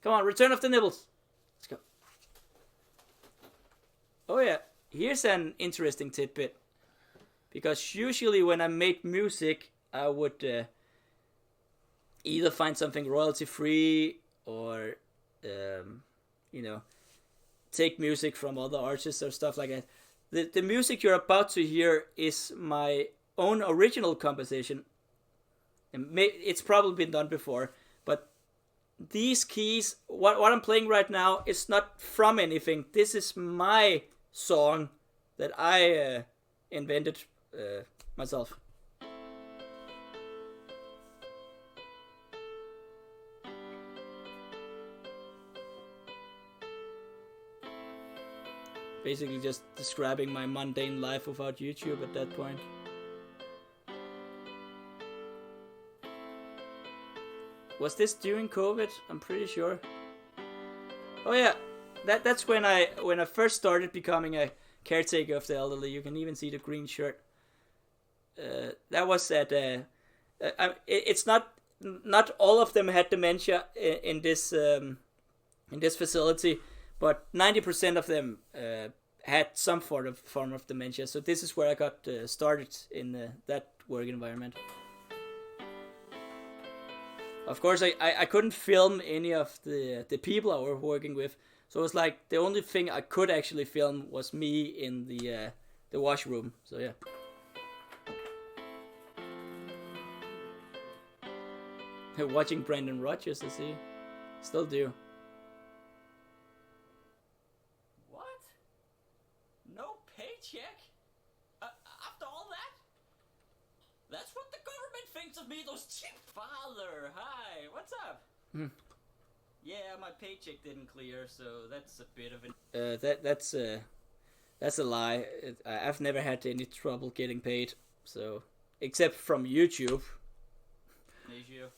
Come on, return of the nibbles. Let's go. Oh yeah, here's an interesting tidbit. Because usually when I made music, I would either find something royalty free or you know, take music from other artists or stuff like that. The music you're about to hear is my own original composition. And it's probably been done before, but these keys, what I'm playing right now, is not from anything. This is my song that I invented myself. Basically just describing my mundane life without YouTube at that point. Was this during COVID? I'm pretty sure. Oh yeah, that's when I first started becoming a caretaker of the elderly. You can even see the green shirt. That was at it's not all of them had dementia in this facility, but 90% of them had some form of dementia. So this is where I got started in that work environment. Of course, I couldn't film any of the people I was working with, so it was like the only thing I could actually film was me in the washroom. So yeah. Watching Brendan Rodgers, I see. Still do. What? No paycheck? After all that? That's what the government thinks of me, those cheap... Father, hi, what's up? Yeah, my paycheck didn't clear, so that's a bit of an... That's a lie. I've never had any trouble getting paid, so... Except from YouTube. Issue.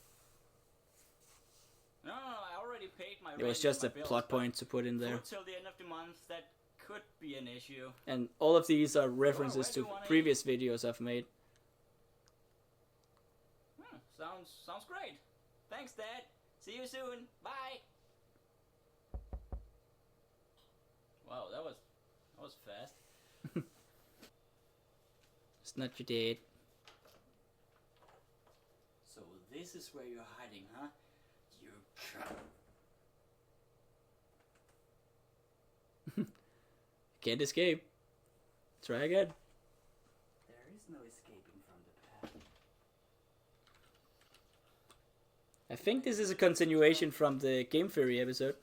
No, I already paid my rent. It was just a bills, plot point to put in there. Till the end of the month, that could be an issue. And all of these are references where do to you wanna previous videos I've made. Sounds great. Thanks, Dad. See you soon. Bye. Wow, that was fast. It's not your dad. So this is where you're hiding, huh? You cunt. Can't escape. Try again. There is no escaping from the path. I think this is a continuation from the Game Theory episode.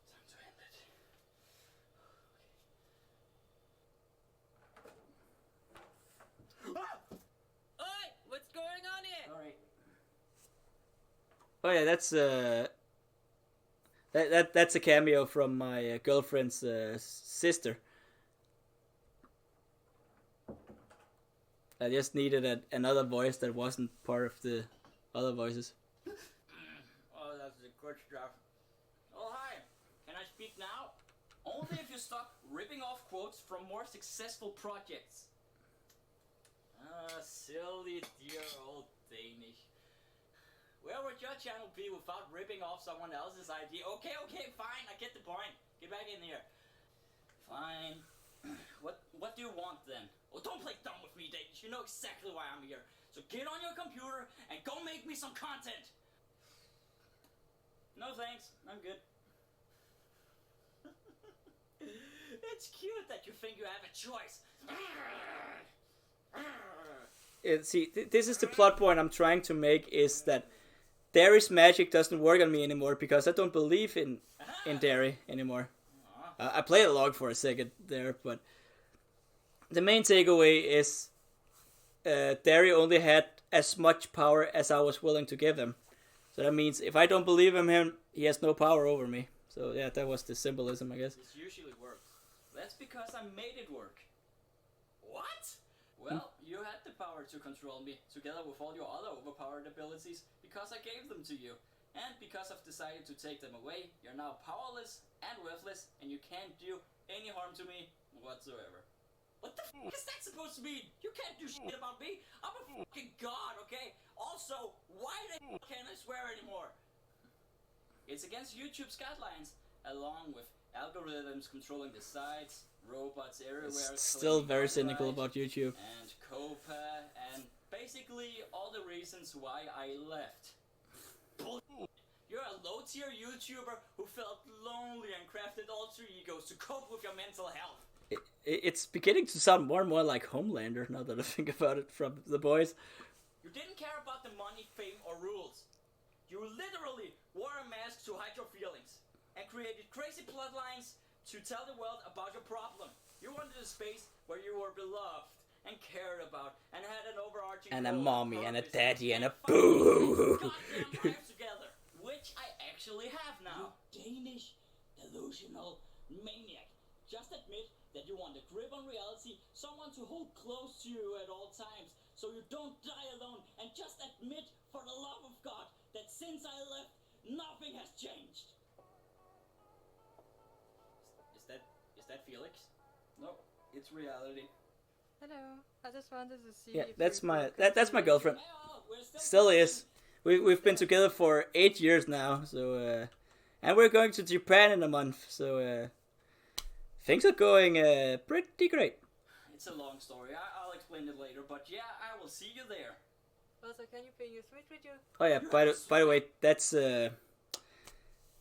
Time to end it. Oi! What's going on here? Sorry. Oh yeah, that's a cameo from my girlfriend's sister. I just needed another voice that wasn't part of the other voices. Oh, that's a good stuff. Oh, hi. Can I speak now? Only if you stop ripping off quotes from more successful projects. Ah, silly dear old Danish. Where would your channel be without ripping off someone else's idea? Okay, fine, I get the point. Get back in here. Fine. What do you want then? Oh, don't play dumb with me, Danish. You know exactly why I'm here. So get on your computer and go make me some content. No thanks, I'm good. It's cute that you think you have a choice. See, this is the plot point I'm trying to make, is that Darius magic doesn't work on me anymore because I don't believe in Dari anymore. I played along for a second there, but the main takeaway is Dari only had as much power as I was willing to give him. So that means if I don't believe in him, he has no power over me. So yeah, that was the symbolism, I guess. This usually works. That's because I made it work. What? Well, you had the power to control me, together with all your other overpowered abilities, because I gave them to you. And because I've decided to take them away, you're now powerless and worthless, and you can't do any harm to me whatsoever. What the f*** is that supposed to mean? You can't do shit about me. I'm a fucking god, okay? Also, why the f*** can't I swear anymore? It's against YouTube's guidelines, along with algorithms controlling the sites, robots everywhere. Still very cynical copyright, about YouTube. And COPA, and basically all the reasons why I left. Bullshit. You're a low-tier YouTuber who felt lonely and crafted alter egos to cope with your mental health. It's beginning to sound more and more like Homelander now that I think about it from The Boys. You didn't care about the money, fame, or rules. You literally wore a mask to hide your feelings and created crazy plotlines to tell the world about your problem. You wanted a space where you were beloved and cared about and had an overarching And a goal, mommy and a purpose, daddy and a finally boo. goddamn life together, which I actually have now. You Danish delusional maniac. Just admit that you want a grip on reality, someone to hold close to you at all times, so you don't die alone, and just admit, for the love of God, that since I left, nothing has changed. Is that Felix? No, it's reality. Hello. I just wanted to see. Yeah, if that's we my could that's my continue. girlfriend. Well, we're Still is. We've been together for 8 years now, so and we're going to Japan in a month, so things are going pretty great. It's a long story. I'll explain it later, but yeah, I will see you there. Also, can you bring your Switch with you? Oh yeah, by the way,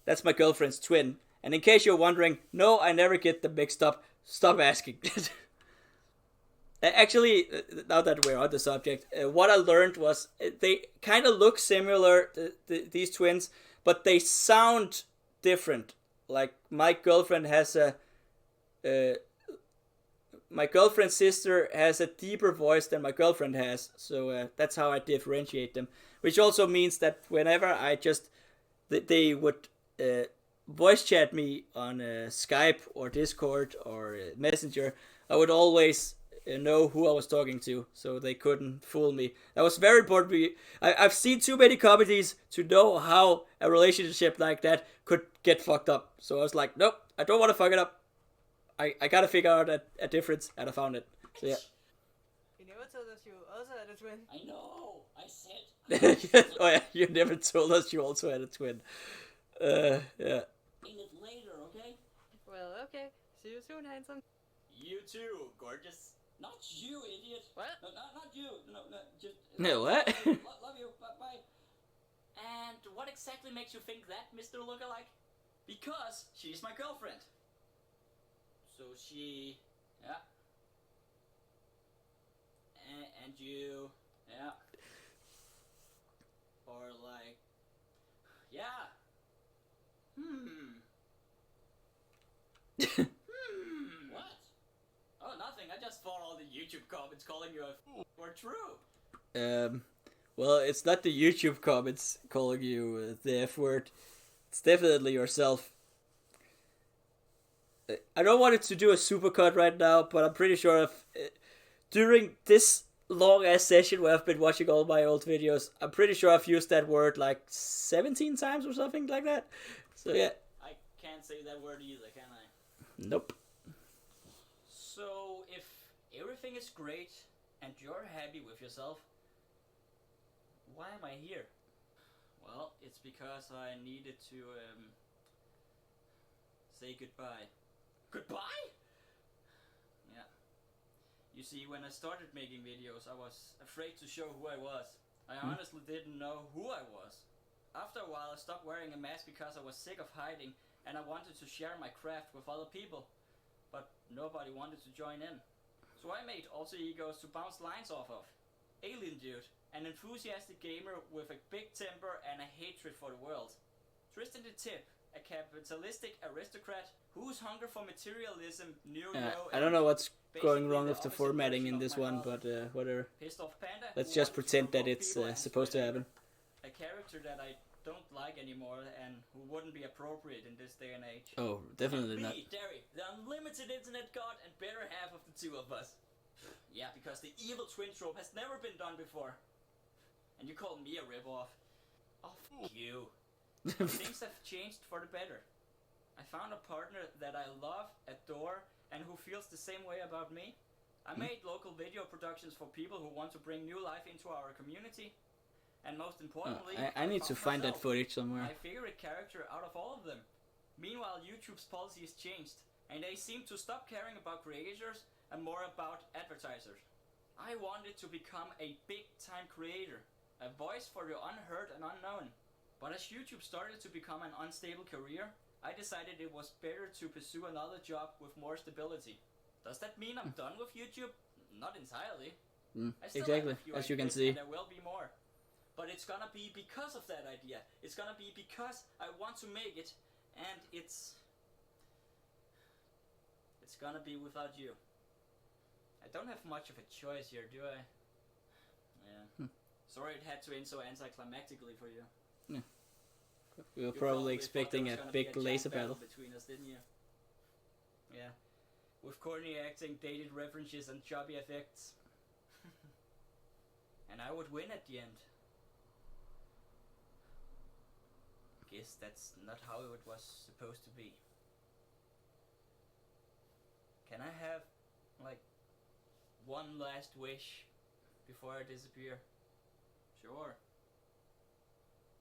that's my girlfriend's twin. And in case you're wondering, no, I never get them mixed up. Stop asking. Actually, now that we're on the subject, what I learned was they kind of look similar, these twins, but they sound different. Like my girlfriend's sister has a deeper voice than my girlfriend has, so that's how I differentiate them. Which also means that whenever they would voice chat me on Skype or Discord or Messenger, I would always know who I was talking to, so they couldn't fool me. That was very important. I've seen too many comedies to know how a relationship like that could get fucked up. So I was like, nope, I don't want to fuck it up. I gotta figure out a difference, and I found it. So yeah. You never told us you also had a twin. I know. I said. Oh yeah, you never told us you also had a twin. Yeah. Explain it later, okay? Well, okay. See you soon, handsome. You too, gorgeous. Not you, idiot. What? No, not you. No, just. No, what? Love you. Bye. And what exactly makes you think that, Mr. Lookalike? Because she's my girlfriend. So she, yeah. And you, yeah. Or like, yeah. What? Oh, nothing. I just thought all the YouTube comments calling you a fool were true. Well, it's not the YouTube comments calling you the F word. It's definitely yourself. I don't want it to do a supercut right now, but I'm pretty sure during this long ass session where I've been watching all my old videos, I'm pretty sure I've used that word like 17 times or something like that. So yeah. I can't say that word either, can I? Nope. So, if everything is great and you're happy with yourself, why am I here? Well, it's because I needed to say goodbye. Goodbye? Yeah. You see, when I started making videos, I was afraid to show who I was. I honestly didn't know who I was. After a while, I stopped wearing a mask because I was sick of hiding and I wanted to share my craft with other people. But nobody wanted to join in. So I made alter egos to bounce lines off of. Alien Dude, an enthusiastic gamer with a big temper and a hatred for the world. Tristan the Tip, a capitalistic aristocrat whose hunger for materialism knew no I don't know what's going basically wrong the with the opposite formatting version in of this my one, father. but whatever. Pissed off panda. Let's who just wanted to pretend that provoke it's people and supposed to spread happen. a character that I don't like anymore and who wouldn't be appropriate in this day and age. Oh, definitely not. Me, Derry, the unlimited internet god and better half of the two of us. Yeah, because the evil twin trope has never been done before. And you call me a ripoff. Oh, f*** you. Things have changed for the better. I found a partner that I love, adore, and who feels the same way about me. I made local video productions for people who want to bring new life into our community. And most importantly, I need to found find that myself, footage somewhere. my favorite character out of all of them. Meanwhile, YouTube's policies changed, and they seem to stop caring about creators and more about advertisers. I wanted to become a big-time creator, a voice for the unheard and unknown. But as YouTube started to become an unstable career, I decided it was better to pursue another job with more stability. Does that mean I'm done with YouTube? Not entirely. I still Exactly, have a few as you can ideas, see. and there will be more. But it's gonna be because of that idea. It's gonna be because I want to make it, and it's gonna be without you. I don't have much of a choice here, do I? Yeah. Sorry it had to end so anticlimactically for you. We were You probably thought expecting there a was gonna big be a laser giant battle. between us, didn't you? Yeah. With corny acting, dated references, and choppy effects. And I would win at the end. Guess that's not how it was supposed to be. Can I have, like, one last wish before I disappear? Sure.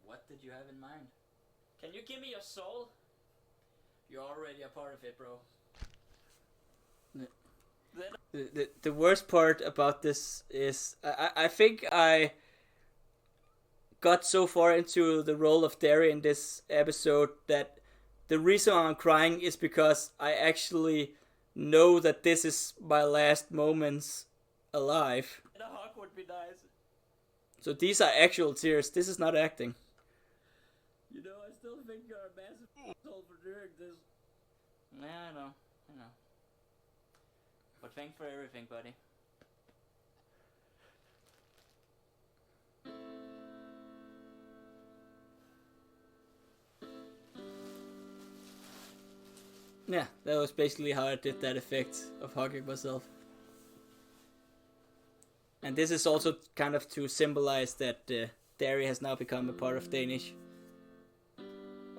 What did you have in mind? Can you give me your soul? You're already a part of it, bro. The worst part about this is I think I got so far into the role of Derry in this episode that the reason I'm crying is because I actually know that this is my last moments alive. And a hug would be nice. So these are actual tears. This is not acting. You know, I still think you're a massive asshole for doing this. Yeah, I know. But thanks for everything, buddy. Yeah, that was basically how I did that effect of hugging myself. And this is also kind of to symbolize that Derry has now become a part of Danish.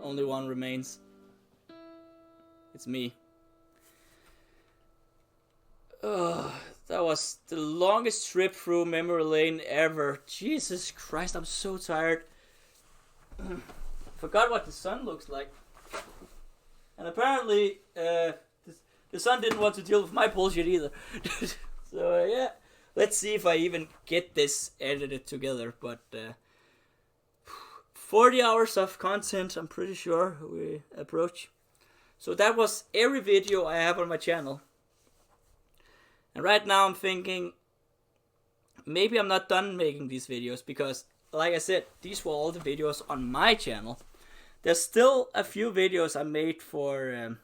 Only one remains. It's me. That was the longest trip through memory lane ever. Jesus Christ, I'm so tired. Forgot what the sun looks like. And apparently, the sun didn't want to deal with my bullshit either. So, yeah. Let's see if I even get this edited together. But 40 hours of content, I'm pretty sure we approach. So that was every video I have on my channel. And right now I'm thinking, maybe I'm not done making these videos, because, like I said, these were all the videos on my channel. There's still a few videos I made for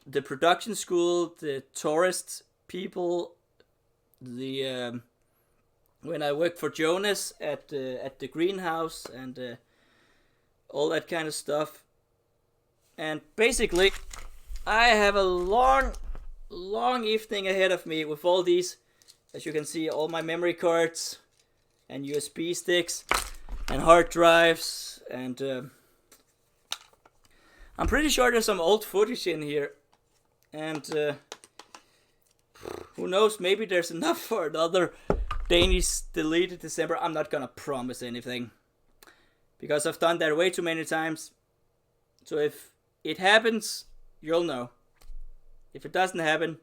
the production school, the tourist people, the when I worked for Jonas at the greenhouse, and all that kind of stuff. And basically, I have a long evening ahead of me with all these, as you can see, all my memory cards and USB sticks and hard drives, and I'm pretty sure there's some old footage in here, and who knows, maybe there's enough for another Danish deleted December. I'm not gonna promise anything, because I've done that way too many times. So if it happens, you'll know. If it doesn't happen,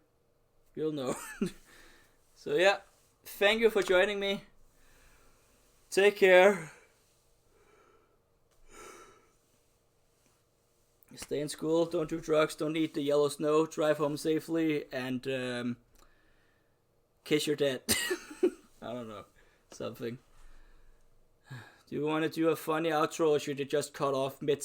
you'll know. So yeah, thank you for joining me. Take care. Stay in school, don't do drugs, don't eat the yellow snow, drive home safely, and kiss your dad. I don't know, something. Do you want to do a funny outro, or should you just cut off mid